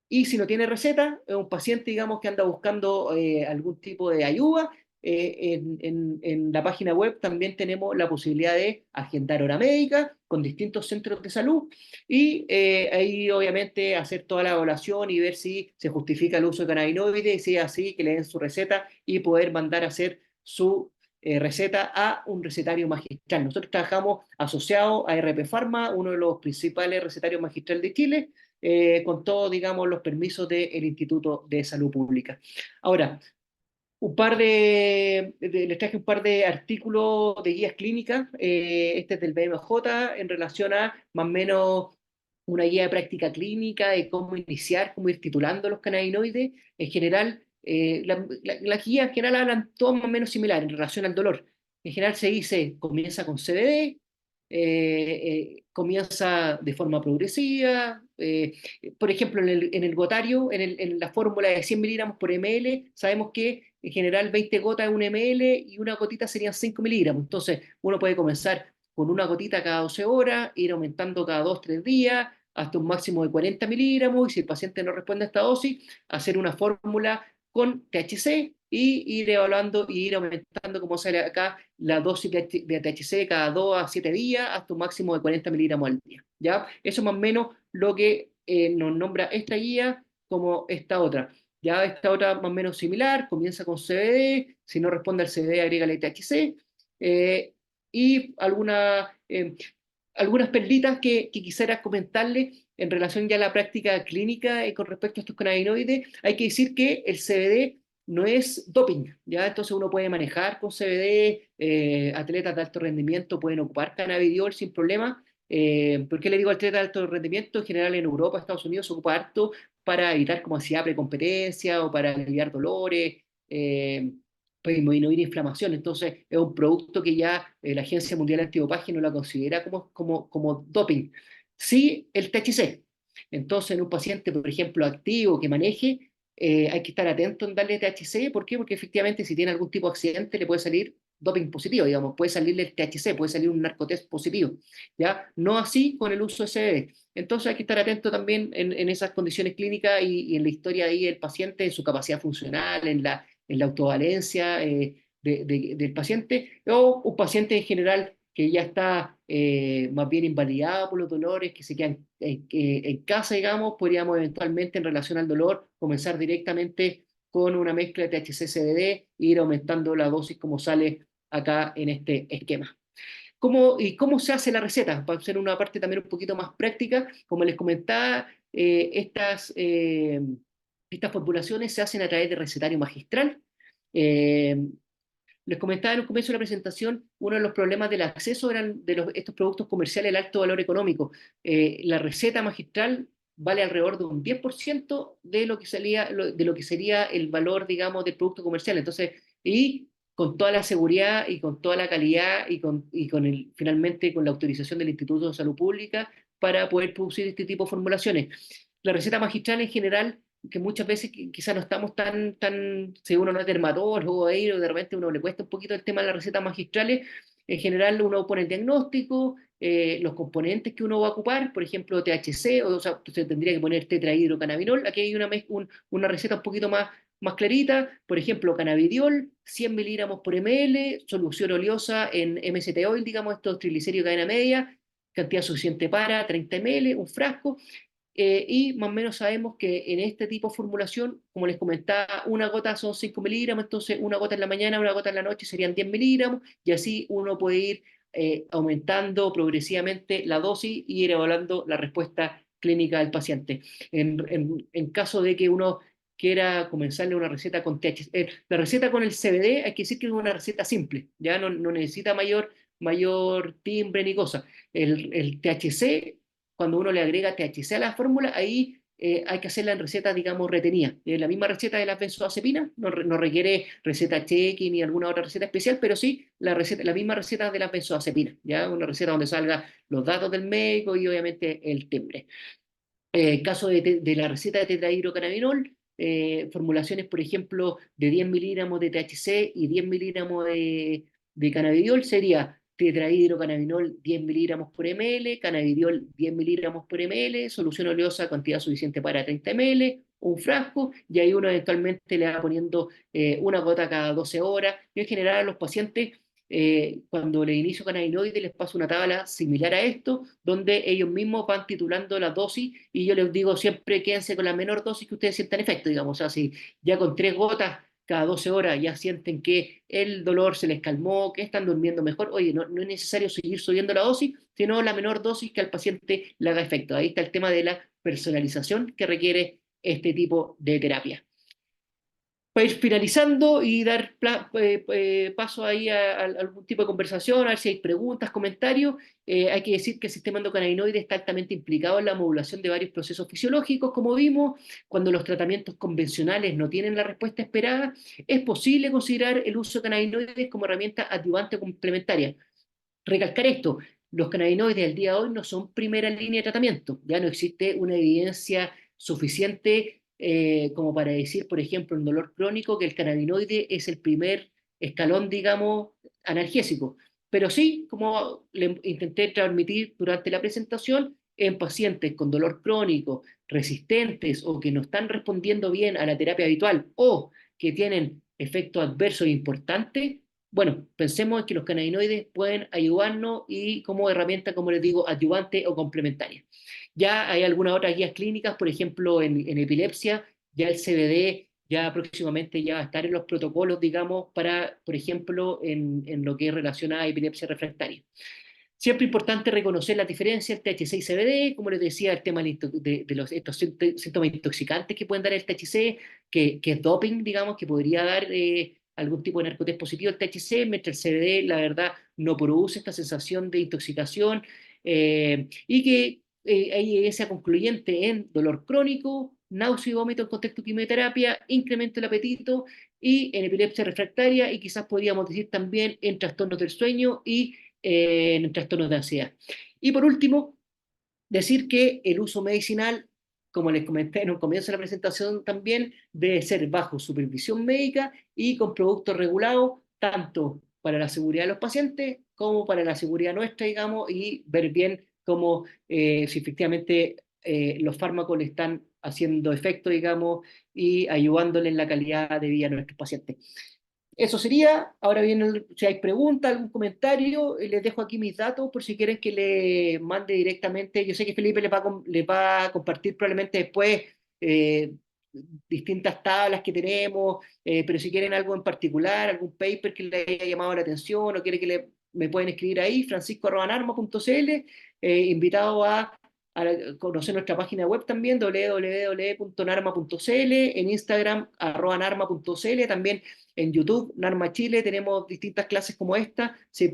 Y si no tiene receta, es un paciente, digamos, que anda buscando algún tipo de ayuda. En la página web también tenemos la posibilidad de agendar hora médica con distintos centros de salud y ahí obviamente hacer toda la evaluación y ver si se justifica el uso de cannabinoides y si es así, que le den su receta y poder mandar a hacer su receta a un recetario magistral. Nosotros trabajamos asociados a RP Pharma, uno de los principales recetarios magistrales de Chile, con todos, digamos, los permisos del Instituto de Salud Pública. Ahora, les traje un par de artículos de guías clínicas, este es del BMJ, en relación a más o menos una guía de práctica clínica de cómo iniciar, cómo ir titulando los cannabinoides. En general, las guías en general hablan todo más o menos similar en relación al dolor. En general se dice, comienza con CBD, comienza de forma progresiva. Por ejemplo, en el gotario, en la fórmula de 100 miligramos por ml, sabemos que en general 20 gotas es un ml y una gotita serían 5 miligramos. Entonces, uno puede comenzar con una gotita cada 12 horas, ir aumentando cada 2 3 días, hasta un máximo de 40 miligramos, y si el paciente no responde a esta dosis, hacer una fórmula con THC y ir evaluando y ir aumentando, como sale acá, la dosis de THC cada 2 a 7 días hasta un máximo de 40 miligramos al día. ¿Ya? Eso es más o menos lo que nos nombra esta guía como esta otra. Ya esta otra más o menos similar, comienza con CBD, si no responde al CBD agrégale THC, y algunas perlitas que quisiera comentarle en relación ya a la práctica clínica con respecto a estos cannabinoides. Hay que decir que el CBD no es doping, ¿ya? Entonces uno puede manejar con CBD, atletas de alto rendimiento pueden ocupar cannabidiol sin problema. ¿Por qué le digo atleta de alto rendimiento? En general en Europa, Estados Unidos se ocupa harto para evitar como ansiedad precompetencia o para aliviar dolores, pues, disminuir inflamación. Entonces, es un producto que ya la Agencia Mundial Antidopaje no la considera como doping. Sí, el THC. Entonces, en un paciente, por ejemplo, activo que maneje, hay que estar atento en darle THC. ¿Por qué? Porque efectivamente, si tiene algún tipo de accidente, le puede salir doping positivo, digamos, puede salirle el THC, puede salir un narcotest positivo. ¿Ya? No así con el uso de CBD. Entonces hay que estar atento también en esas condiciones clínicas y en la historia ahí del paciente, en su capacidad funcional, en la autovalencia del paciente, o un paciente en general que ya está más bien invalidado por los dolores, que se quedan en casa, digamos, podríamos eventualmente en relación al dolor comenzar directamente con una mezcla de THC-CBD e ir aumentando la dosis como sale acá en este esquema. ¿Cómo se hace la receta? Para hacer una parte también un poquito más práctica, como les comentaba, estas formulaciones se hacen a través de recetario magistral. Eh, Les comentaba en un comienzo de la presentación, uno de los problemas del acceso eran de estos productos comerciales de alto valor económico. La receta magistral vale alrededor de un 10% de lo que sería el valor, digamos, del producto comercial. Entonces, y con toda la seguridad y con toda la calidad finalmente con la autorización del Instituto de Salud Pública para poder producir este tipo de formulaciones. La receta magistral en general que muchas veces quizás no estamos si uno no es dermatólogo o de repente uno le cuesta un poquito el tema de las recetas magistrales, en general uno pone el diagnóstico, los componentes que uno va a ocupar, por ejemplo THC, o sea, se tendría que poner tetrahidrocannabinol, aquí hay una receta un poquito más clarita, por ejemplo, cannabidiol, 100 miligramos por ml, solución oleosa en MCT oil, digamos, estos triglicéridos de cadena media, cantidad suficiente para 30 ml, un frasco, y más o menos sabemos que en este tipo de formulación, como les comentaba, una gota son 5 miligramos, entonces una gota en la mañana, una gota en la noche serían 10 miligramos, y así uno puede ir aumentando progresivamente la dosis y ir evaluando la respuesta clínica del paciente. En caso de que uno quiera comenzarle una receta con THC, la receta con el CBD hay que decir que es una receta simple, ya no necesita mayor timbre ni cosa. El THC cuando uno le agrega THC a la fórmula, ahí hay que hacerla en recetas, digamos, retenidas. La misma receta de las benzoazepinas, no requiere receta cheque ni alguna otra receta especial, pero sí la misma receta de las benzoazepinas, ¿ya? Una receta donde salgan los datos del médico y obviamente el timbre. Caso de la receta de tetrahidrocannabinol, formulaciones, por ejemplo, de 10 miligramos de THC y 10 miligramos de cannabidiol sería tetrahidrocannabinol 10 miligramos por ml, cannabidiol 10 miligramos por ml, solución oleosa cantidad suficiente para 30 ml, un frasco, y ahí uno eventualmente le va poniendo una gota cada 12 horas. Yo en general a los pacientes cuando le inicio cannabinoides les paso una tabla similar a esto, donde ellos mismos van titulando la dosis y yo les digo siempre quédense con la menor dosis que ustedes sientan efecto, digamos, o sea, si ya con 3 gotas cada 12 horas ya sienten que el dolor se les calmó, que están durmiendo mejor, oye, no es necesario seguir subiendo la dosis, sino la menor dosis que al paciente le haga efecto. Ahí está el tema de la personalización que requiere este tipo de terapia para ir finalizando y dar paso ahí a algún tipo de conversación, a ver si hay preguntas, comentarios. Hay que decir que el sistema endocannabinoide está altamente implicado en la modulación de varios procesos fisiológicos, como vimos, cuando los tratamientos convencionales no tienen la respuesta esperada, es posible considerar el uso de cannabinoides como herramienta adyuvante complementaria. Recalcar esto, los cannabinoides al día de hoy no son primera línea de tratamiento, ya no existe una evidencia suficiente como para decir, por ejemplo, en dolor crónico, que el cannabinoide es el primer escalón, digamos, analgésico. Pero sí, como le intenté transmitir durante la presentación, en pacientes con dolor crónico, resistentes o que no están respondiendo bien a la terapia habitual o que tienen efectos adversos importantes, bueno, pensemos en que los cannabinoides pueden ayudarnos y como herramienta, como les digo, adyuvante o complementaria. Ya hay algunas otras guías clínicas, por ejemplo, en epilepsia, ya el CBD ya próximamente ya va a estar en los protocolos, digamos, para, por ejemplo, en lo que es relacionado a epilepsia refractaria. Siempre importante reconocer la diferencia entre THC y CBD, como les decía, el tema de estos síntomas intoxicantes que pueden dar el THC, que es doping, digamos, que podría dar algún tipo de narcotest positivo el THC, mientras el CBD, la verdad, no produce esta sensación de intoxicación y que hay evidencia concluyente en dolor crónico, náusea y vómito en contexto de quimioterapia, incremento del apetito y en epilepsia refractaria y quizás podríamos decir también en trastornos del sueño y en trastornos de ansiedad. Y por último, decir que el uso medicinal, como les comenté en un comienzo de la presentación también, debe ser bajo supervisión médica y con productos regulados, tanto para la seguridad de los pacientes como para la seguridad nuestra, digamos, y ver bien cómo si efectivamente los fármacos le están haciendo efecto, digamos, y ayudándole en la calidad de vida a nuestros pacientes. Eso sería. Ahora bien, si hay preguntas, algún comentario, les dejo aquí mis datos por si quieren que le mande directamente. Yo sé que Felipe les va a compartir probablemente después eh, distintas tablas que tenemos, pero si quieren algo en particular, algún paper que les haya llamado la atención o quieren que me pueden escribir ahí, francisco@narma.cl, invitado a conocer nuestra página web también, www.narma.cl, en Instagram, @narma.cl, también en YouTube, Narma Chile, tenemos distintas clases como esta, si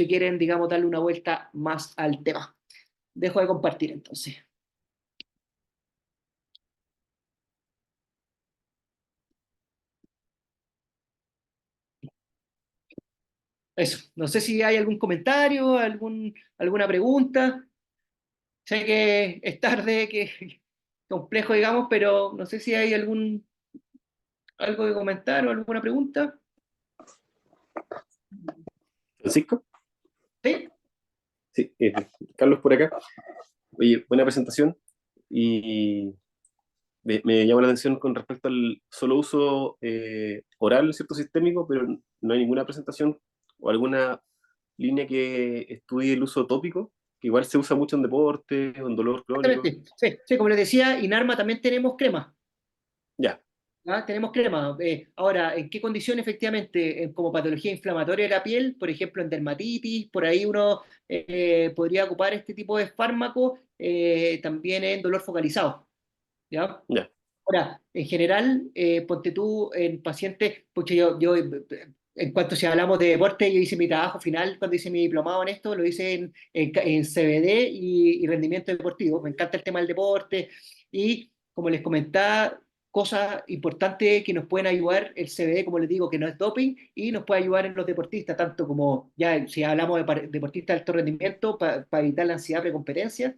quieren, digamos, darle una vuelta más al tema. Dejo de compartir entonces. Eso, no sé si hay algún comentario, alguna pregunta. Sé que es tarde, que complejo, digamos, pero no sé si hay algo que comentar o alguna pregunta. Francisco, ¿Sí? sí, Carlos por acá. Oye, buena presentación y me llama la atención con respecto al solo uso oral, ¿cierto? Sistémico, pero no hay ninguna presentación o alguna línea que estudie el uso tópico, que igual se usa mucho en deporte o en dolor crónico. Exactamente. Sí, sí, como les decía, en Arma también tenemos crema. Ya, ¿Ah? Tenemos crema. Ahora, ¿en qué condición efectivamente? Como patología inflamatoria de la piel, por ejemplo, en dermatitis, por ahí uno podría ocupar este tipo de fármaco, también en dolor focalizado. ¿Ya? ya, Ahora, en general, ponte tú en pacientes, porque yo en cuanto si hablamos de deporte, yo hice mi trabajo final cuando hice mi diplomado en esto, lo hice en CBD y rendimiento deportivo. Me encanta el tema del deporte y, como les comentaba, cosas importantes que nos pueden ayudar el CBD, como les digo, que no es doping y nos puede ayudar en los deportistas, tanto como ya si hablamos de deportistas de alto rendimiento, para evitar la ansiedad precompetencia,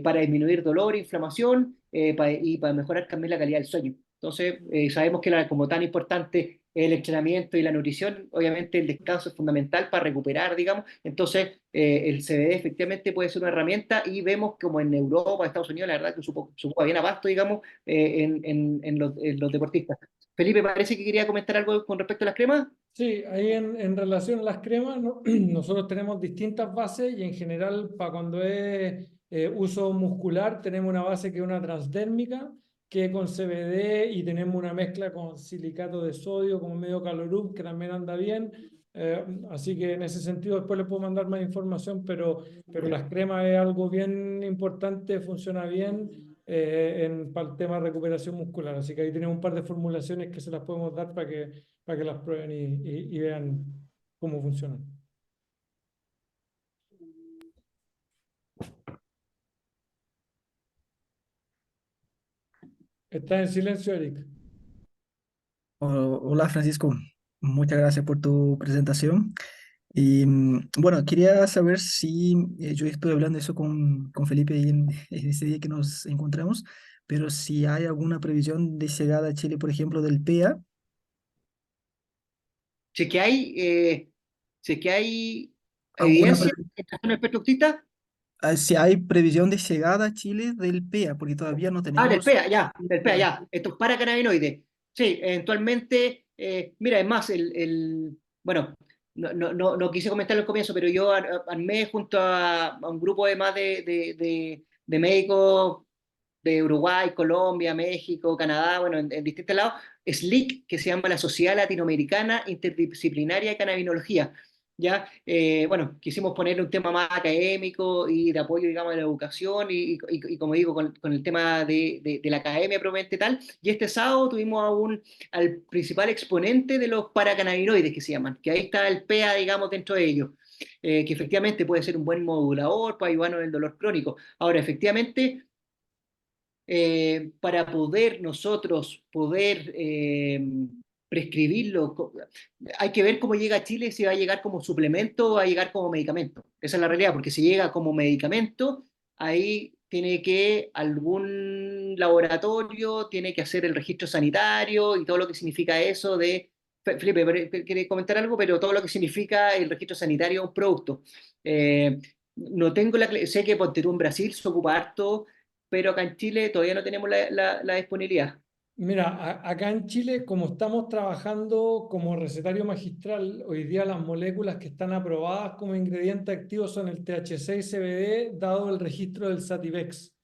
para disminuir dolor, inflamación y para mejorar también la calidad del sueño. Entonces, sabemos que como tan importante es el entrenamiento y la nutrición, obviamente el descanso es fundamental para recuperar, digamos. Entonces, el CBD efectivamente puede ser una herramienta y vemos como en Europa, Estados Unidos, la verdad que supo bien abasto, digamos, en los deportistas. Felipe, parece que quería comentar algo con respecto a las cremas. Sí, ahí en relación a las cremas, ¿no? Nosotros tenemos distintas bases y en general para cuando es uso muscular tenemos una base que es una transdérmica, que es con CBD y tenemos una mezcla con silicato de sodio como medio calorum que también anda bien. Así que en ese sentido después les puedo mandar más información, pero las cremas es algo bien importante, funciona bien para el tema de recuperación muscular. Así que ahí tenemos un par de formulaciones que se las podemos dar para que las prueben y vean cómo funcionan. Está en silencio, Eric. Hola Francisco, muchas gracias por tu presentación. Y bueno, quería saber si yo estuve hablando eso con Felipe ahí en ese día que nos encontramos, pero si hay alguna previsión de llegada a Chile, por ejemplo, del PEA. Si es que hay, si es que hay alguna evidencia pre- en trastorno espectro autista. si hay previsión de llegada a Chile del PEA, porque todavía no Ah, del tenemos PEA, ya, del PEA, PEA. ya. Estos paracannabinoides. Sí, eventualmente, Mira, es más, bueno, no quise comentarlo al comienzo, pero yo armé junto a un grupo de más de médicos de Uruguay, Colombia, México, Canadá, bueno, en distintos lados, SLIC, que se llama la Sociedad Latinoamericana Interdisciplinaria de Cannabinología. ¿Ya? Bueno, quisimos ponerle un tema más académico y de apoyo, digamos, de la educación y como digo, con el tema de la academia probablemente tal. Y este sábado tuvimos al principal exponente de los paracannabinoides que se llaman, que ahí está el PEA, digamos, dentro de ellos, que efectivamente puede ser un buen modulador para ayudarnos en el dolor crónico. Ahora, efectivamente, para poder nosotros prescribirlo, hay que ver cómo llega a Chile, si va a llegar como suplemento o va a llegar como medicamento. Esa es la realidad, porque si llega como medicamento, ahí tiene que algún laboratorio, tiene que hacer el registro sanitario y todo lo que significa eso de... Felipe, ¿querés comentar algo? Pero todo lo que significa el registro sanitario de un producto. No tengo sé que Ponte tú en Brasil se ocupa harto, pero acá en Chile todavía no tenemos la disponibilidad. Mira, acá en Chile, como estamos trabajando como recetario magistral, hoy día las moléculas que están aprobadas como ingrediente activo son el THC y CBD, dado el registro del Sativex.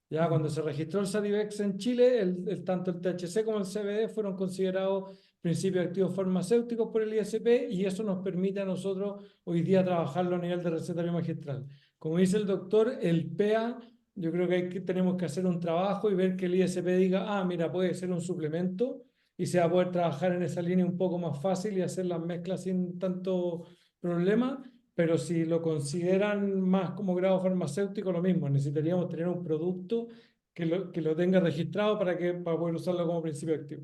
Ya cuando se registró el Sativex en Chile, tanto el THC como el CBD fueron considerados principios activos farmacéuticos por el ISP y eso nos permite a nosotros hoy día trabajarlo a nivel de recetario magistral. Como dice el doctor, el PEA yo creo que tenemos que hacer un trabajo y ver que el ISP diga, ah, mira, puede ser un suplemento y se va a poder trabajar en esa línea un poco más fácil y hacer las mezclas sin tanto problema, pero si lo consideran más como grado farmacéutico, lo mismo, necesitaríamos tener un producto que lo tenga registrado para poder usarlo como principio activo.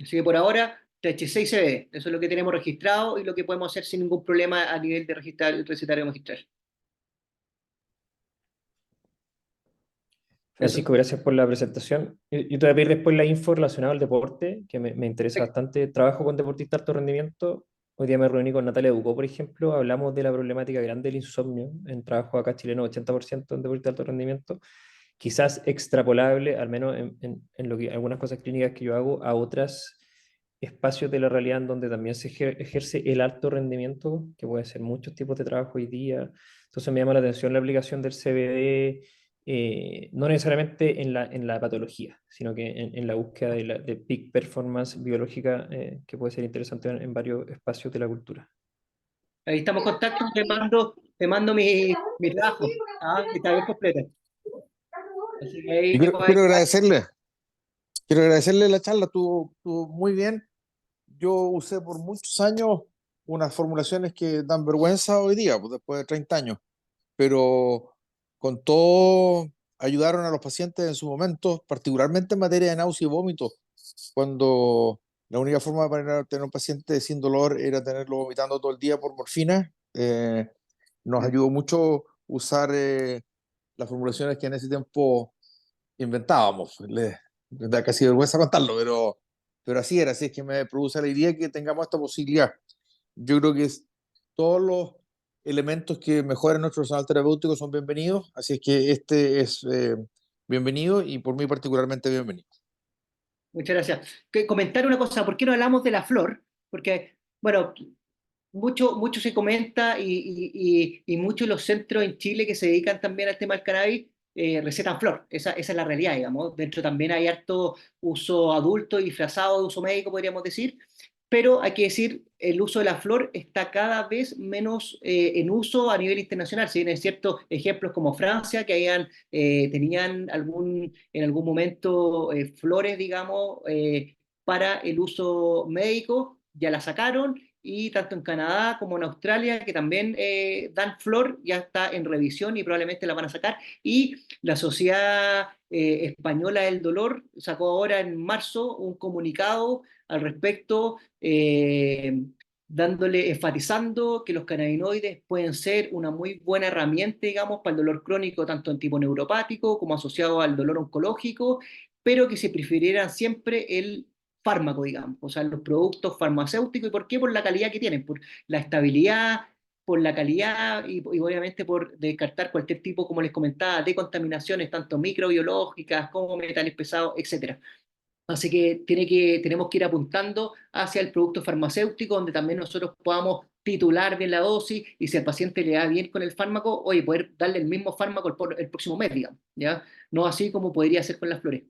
Así que por ahora, THC y CBD, eso es lo que tenemos registrado y lo que podemos hacer sin ningún problema a nivel de registrar el recetario magistral. Eso. Francisco, gracias por la presentación. Yo te voy a pedir después la info relacionada al deporte, que me interesa bastante. Trabajo con deportistas de alto rendimiento. Hoy día me reuní con Natalia Ducó, por ejemplo. Hablamos de la problemática grande del insomnio en trabajo acá chileno, 80% en deportistas de alto rendimiento. Quizás extrapolable, al menos en lo que, algunas cosas clínicas que yo hago, a otros espacios de la realidad en donde también se ejerce el alto rendimiento, que puede ser muchos tipos de trabajo hoy día. Entonces me llama la atención la aplicación del CBD, no necesariamente en la patología, sino que en la búsqueda de peak performance biológica, que puede ser interesante en varios espacios de la cultura. Ahí estamos en contacto, te mando mi trabajo, que está bien completa. Así que ahí Y quiero agradecerle la charla, estuvo muy bien. Yo usé por muchos años unas formulaciones que dan vergüenza hoy día, pues después de 30 años, pero con todo ayudaron a los pacientes en su momento, particularmente en materia de náusea y vómito, cuando la única forma de tener un paciente sin dolor era tenerlo vomitando todo el día por morfina. Nos ayudó mucho usar las formulaciones que en ese tiempo inventábamos. Les da casi vergüenza contarlo, pero así era. Así es que me produce la idea que tengamos esta posibilidad. Yo creo que todos los elementos que mejoren nuestro arsenal terapéutico son bienvenidos, así es que este es bienvenido y por mí particularmente bienvenido. Muchas gracias. Comentar una cosa, ¿por qué no hablamos de la flor? Porque, bueno, mucho se comenta y muchos de los centros en Chile que se dedican también al tema del cannabis recetan flor. Esa es la realidad, digamos. Dentro también hay harto uso adulto y disfrazado de uso médico, podríamos decir. Pero hay que decir, el uso de la flor está cada vez menos en uso a nivel internacional. Si bien es cierto, ejemplos como Francia, que tenían en algún momento flores, digamos, para el uso médico, ya la sacaron, y tanto en Canadá como en Australia, que también dan flor, ya está en revisión y probablemente la van a sacar. Y la Sociedad Española del Dolor sacó ahora en marzo un comunicado al respecto, enfatizando que los cannabinoides pueden ser una muy buena herramienta, digamos, para el dolor crónico, tanto en tipo neuropático como asociado al dolor oncológico, pero que se prefirieran siempre el fármaco, digamos, o sea, los productos farmacéuticos. ¿Y por qué? Por la calidad que tienen, por la estabilidad, por la calidad y obviamente por descartar cualquier tipo, como les comentaba, de contaminaciones, tanto microbiológicas como metales pesados, etcétera. Así que tenemos que ir apuntando hacia el producto farmacéutico, donde también nosotros podamos titular bien la dosis y si al paciente le da bien con el fármaco, oye, poder darle el mismo fármaco el próximo mes, digamos, ¿ya? No así como podría ser con las flores.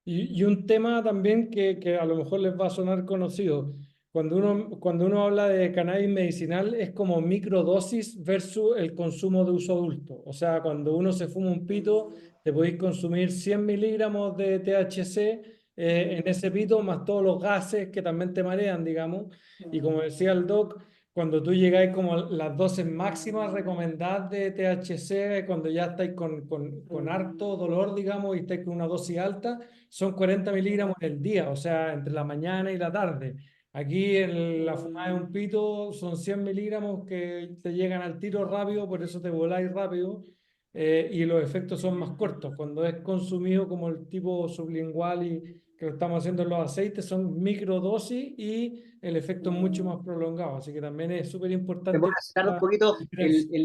Y un tema también que a lo mejor les va a sonar conocido. Cuando uno habla de cannabis medicinal es como microdosis versus el consumo de uso adulto. O sea, cuando uno se fuma un pito, te podéis consumir 100 miligramos de THC en ese pito, más todos los gases que también te marean, digamos. Y como decía el doc, cuando tú llegáis como a las dosis máximas recomendadas de THC, cuando ya estáis con harto dolor, digamos, y estáis con una dosis alta, son 40 miligramos en el día, o sea, entre la mañana y la tarde. Aquí la fumada de un pito son 100 miligramos que te llegan al tiro rápido, por eso te voláis rápido, y los efectos son más cortos. Cuando es consumido como el tipo sublingual y que lo estamos haciendo en los aceites, son microdosis y el efecto es mucho más prolongado. Así que también es súper importante Se tarda un la poquito, diferencia.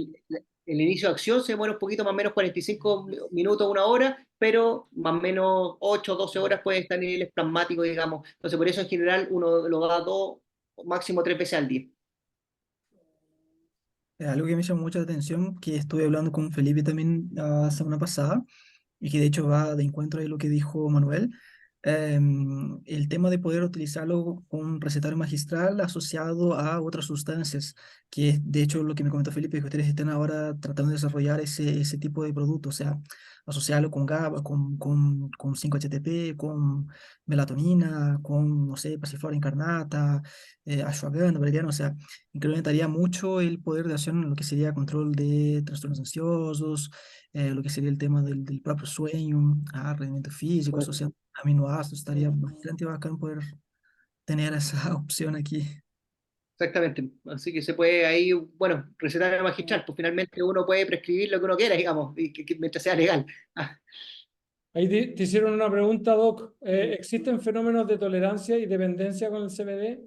el inicio de acción se demora un poquito, más o menos 45 minutos, una hora, pero más o menos 8 o 12 horas puede estar en niveles plasmáticos, digamos. Entonces, por eso en general uno lo da 2, máximo 3 veces al día. Algo que me llamó mucha atención, que estuve hablando con Felipe también la semana pasada, y que de hecho va de encuentro a lo que dijo Manuel, el tema de poder utilizarlo con un recetario magistral asociado a otras sustancias, que es de hecho lo que me comentó Felipe, que ustedes están ahora tratando de desarrollar ese tipo de producto, o sea, asociarlo con GABA, con 5-HTP, con melatonina, con, no sé, pasiflora incarnata, ashwagandha, valeriana, o sea, incrementaría mucho el poder de acción en lo que sería control de trastornos ansiosos, lo que sería el tema del propio sueño, rendimiento físico, asociado a aminoácidos, estaría bastante bacán poder tener esa opción aquí. Exactamente. Así que se puede ahí, bueno, recetar magistral, pues finalmente uno puede prescribir lo que uno quiera, digamos, y mientras sea legal. Ah, Ahí te hicieron una pregunta, Doc. ¿Existen fenómenos de tolerancia y dependencia con el CBD?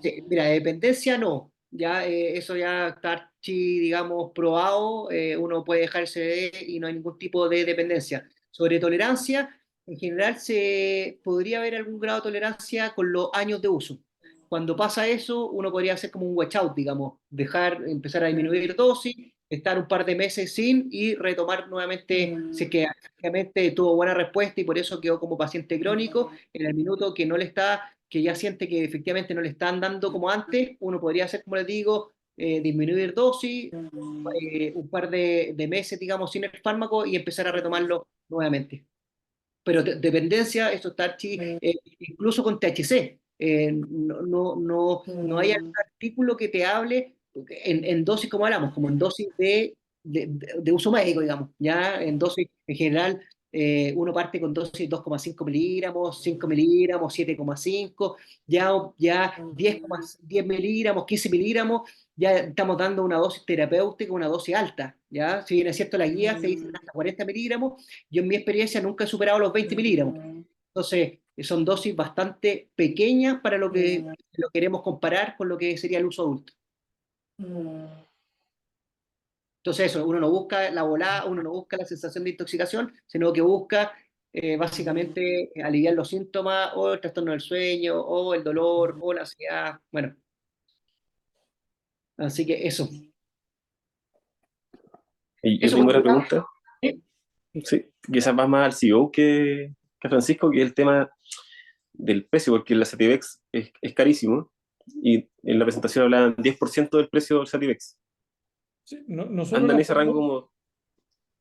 sí, mira, dependencia no, ya eso ya está digamos, probado, uno puede dejar el CBD y no hay ningún tipo de dependencia. Sobre tolerancia, en general se podría haber algún grado de tolerancia con los años de uso. Cuando pasa eso, uno podría hacer como un watch out, digamos, empezar a disminuir dosis, estar un par de meses sin y retomar nuevamente, si es que efectivamente tuvo buena respuesta y por eso quedó como paciente crónico, en el minuto que no le está, que ya siente que efectivamente no le están dando como antes, uno podría hacer, como les digo, disminuir dosis, un par de meses, digamos, sin el fármaco y empezar a retomarlo nuevamente. Pero dependencia, esto está incluso con THC. No hay algún artículo que te hable en dosis como hablamos, como en dosis de uso médico, digamos. Ya en dosis en general, uno parte con dosis de 2,5 miligramos, 5 miligramos, 7,5, ya 10 miligramos, 15 miligramos, ya estamos dando una dosis terapéutica, una dosis alta. ¿Ya? Si bien es cierto, la guía se dice hasta 40 miligramos, yo en mi experiencia nunca he superado los 20 miligramos. Entonces, son dosis bastante pequeñas para lo que lo queremos comparar con lo que sería el uso adulto. Entonces, eso, uno no busca la volada, uno no busca la sensación de intoxicación, sino que busca básicamente aliviar los síntomas o el trastorno del sueño o el dolor o la ansiedad. Bueno, así que eso. Y yo Eso tengo por una mi lado. pregunta, sí, quizás va más al CEO que a Francisco, que es el tema del precio, porque la Sativex es carísimo, y en la presentación hablaban 10% del precio del Sativex. Sí, nosotros Anda en los ese rango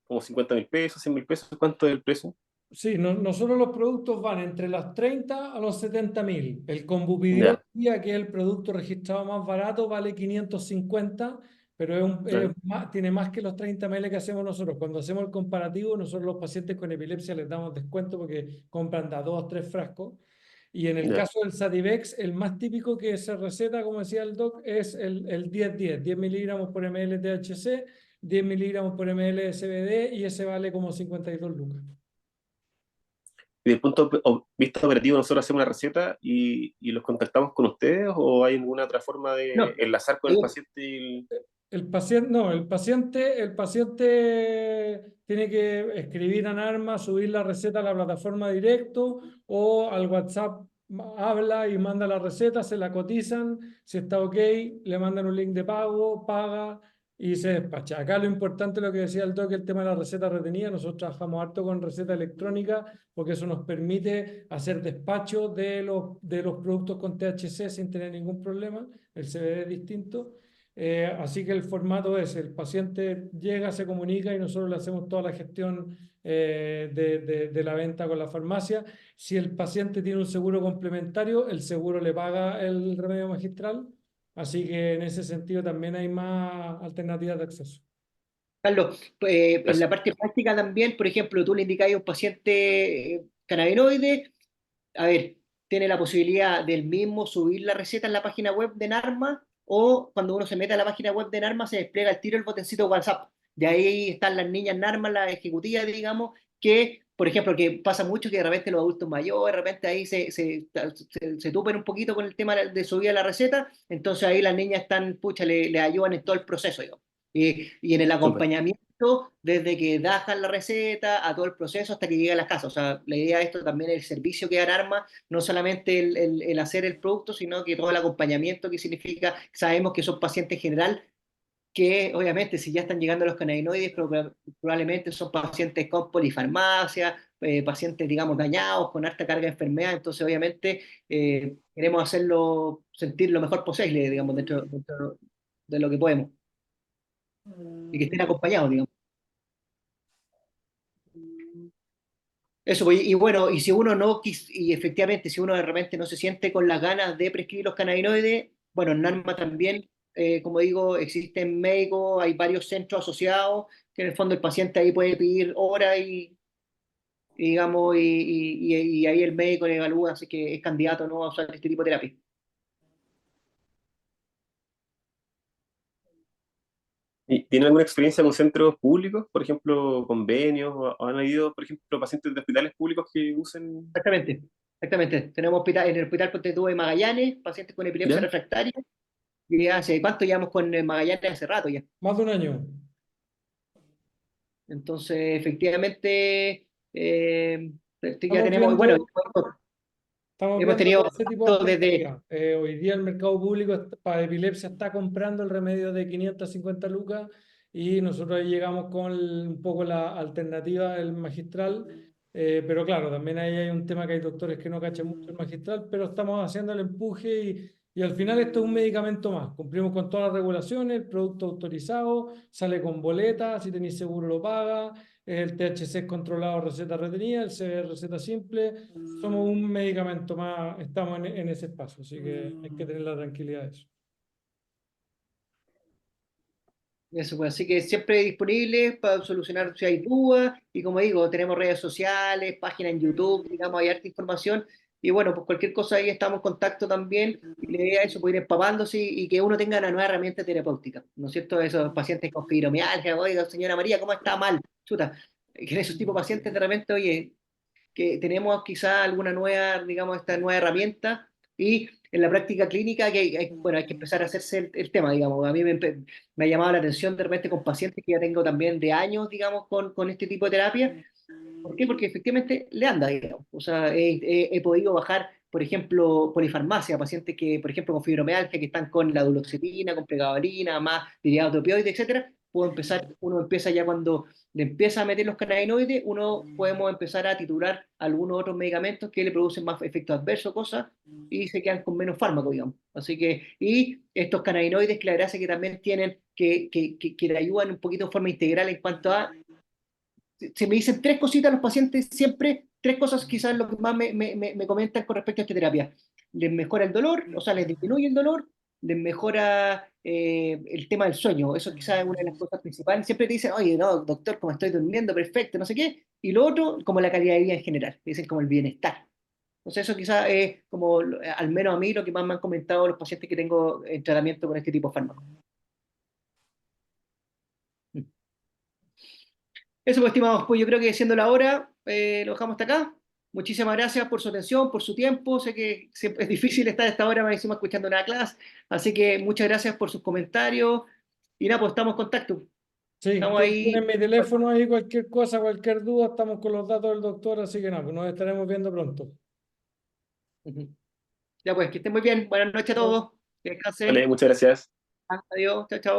como 50.000 pesos, 100.000 pesos, ¿cuánto es el precio? Sí, nosotros los productos van entre los 30 a los 70.000. El Combupidiol, Ya, que es el producto registrado más barato, vale 550, pero ya, tiene más que los 30 ml que hacemos nosotros. Cuando hacemos el comparativo, nosotros los pacientes con epilepsia les damos descuento porque compran de a 2 o 3 frascos. Y en el ya. caso del Sativex, el más típico que se receta, como decía el doc, es el 10-10, 10 miligramos por ml de THC, 10 miligramos por ml de CBD y ese vale como 52 lucas. Y desde el punto de vista operativo, nosotros hacemos una receta y los contactamos con ustedes, o hay alguna otra forma de No, enlazar con el paciente y El paciente, no, el paciente tiene que escribir a Narma, subir la receta a la plataforma directo o al WhatsApp, habla y manda la receta, se la cotizan, si está ok, le mandan un link de pago, paga y se despacha. Acá lo importante, lo que decía el Doc, el tema de la receta retenida. Nosotros trabajamos harto con receta electrónica porque eso nos permite hacer despacho de los productos con THC sin tener ningún problema. El CBD es distinto. Así que el formato es, el paciente llega, se comunica y nosotros le hacemos toda la gestión de la venta con la farmacia. Si el paciente tiene un seguro complementario, el seguro le paga el remedio magistral. Así que en ese sentido también hay más alternativas de acceso. Carlos, en la parte práctica también, por ejemplo, tú le indicas a un paciente cannabinoide, a ver, tiene la posibilidad del mismo subir la receta en la página web de Narma, o cuando uno se mete a la página web de Narma se despliega el tiro el botoncito WhatsApp. De ahí están las niñas Narma, las ejecutivas, digamos, que, por ejemplo, que pasa mucho que de repente los adultos mayores, de repente ahí se tupen un poquito con el tema de subir la receta, entonces ahí las niñas están, pucha, le ayudan en todo el proceso, digamos. Y en el Súper. acompañamiento, desde que dejan la receta a todo el proceso hasta que llega a las casas. O sea, la idea de esto también es el servicio que dan Arma, no solamente el hacer el producto, sino que todo el acompañamiento que significa, sabemos que son pacientes en general, que obviamente si ya están llegando los cannabinoides, probablemente son pacientes con polifarmacia, pacientes, digamos, dañados, con alta carga de enfermedad, entonces obviamente queremos hacerlo sentir lo mejor posible, digamos, dentro de lo que podemos, y que estén acompañados, digamos. Eso, pues, y bueno, y si uno no y efectivamente, si uno de repente no se siente con las ganas de prescribir los cannabinoides, bueno, en NARMA también, como digo, existen médicos, hay varios centros asociados, que en el fondo el paciente ahí puede pedir hora y digamos, y ahí el médico le evalúa si es que es candidato o no a usar este tipo de terapia. ¿Y tiene alguna experiencia con centros públicos, por ejemplo, convenios, o han habido, por ejemplo, pacientes de hospitales públicos que usen? Exactamente, exactamente. Tenemos en el hospital Ponte tú de Magallanes, pacientes con epilepsia ¿Ya? refractaria, y hace, ¿cuánto llevamos con Magallanes? Hace rato ya. Más de un año. Entonces, efectivamente, ya Estamos tenemos, bueno, viendo, estamos hemos viendo tenido todo ese tipo de contacto desde, alternativas. Hoy día el mercado público para epilepsia está comprando el remedio de 550 lucas y nosotros ahí llegamos con un poco la alternativa del magistral. Pero claro, también ahí hay un tema que hay doctores que no cachan mucho el magistral, pero estamos haciendo el empuje y al final esto es un medicamento más. Cumplimos con todas las regulaciones, el producto autorizado, sale con boleta, si tenéis seguro lo paga, el THC es controlado, receta retenida, el CBD receta simple. Somos un medicamento más, estamos en ese espacio, así que hay que tener la tranquilidad de eso. eso, pues, así que siempre disponible para solucionar si hay dudas, y como digo, tenemos redes sociales, página en YouTube, digamos, hay harta información, y bueno, pues cualquier cosa ahí estamos en contacto también, y la idea es eso, poder ir empapándose y que uno tenga una nueva herramienta terapéutica, ¿no es cierto? Esos pacientes con fibromialgia, oiga, señora María, ¿cómo está mal? Chuta, que en esos tipos de pacientes de repente, oye, que tenemos quizá alguna nueva, digamos, esta nueva herramienta, y en la práctica clínica que bueno, hay que empezar a hacerse el tema, digamos. A mí me ha llamado la atención de repente con pacientes que ya tengo también de años, digamos, con este tipo de terapia. ¿Por qué? Porque efectivamente le anda, digamos. O sea, he podido bajar, por ejemplo, polifarmacia, pacientes que, por ejemplo, con fibromialgia, que están con la duloxetina, con pregabalina, más derivados de opioides, etcétera. Puedo empezar, uno empieza ya cuando le empieza a meter los cannabinoides, uno podemos empezar a titular algunos otros medicamentos que le producen más efectos adversos, cosas, y se quedan con menos fármaco, digamos. Así que, y estos cannabinoides, que la gracia que también tienen, que le ayudan un poquito de forma integral en cuanto a se me dicen tres cositas los pacientes, siempre tres cosas quizás lo que más me comentan con respecto a esta terapia. Les mejora el dolor, o sea, les disminuye el dolor, les mejora el tema del sueño, eso quizás es una de las cosas principales. Siempre te dicen, oye, no, doctor, como estoy durmiendo, perfecto, no sé qué. Y lo otro, como la calidad de vida en general, dicen como el bienestar. Entonces eso quizás es como, al menos a mí, lo que más me han comentado los pacientes que tengo en tratamiento con este tipo de fármacos. Eso, pues, estimados, pues yo creo que siendo la hora, lo dejamos hasta acá. Muchísimas gracias por su atención, por su tiempo. Sé que siempre es difícil estar a esta hora, me encima escuchando una clase. Así que muchas gracias por sus comentarios. Y nada, pues estamos en contacto. Sí, Estamos ahí. tienen mi teléfono ahí, cualquier cosa, cualquier duda, estamos con los datos del doctor, así que nada, pues nos estaremos viendo pronto. Ujú. Ya pues, que estén muy bien. Buenas noches a todos. Que Vale, descansen. muchas gracias. Adiós. Chao, chao.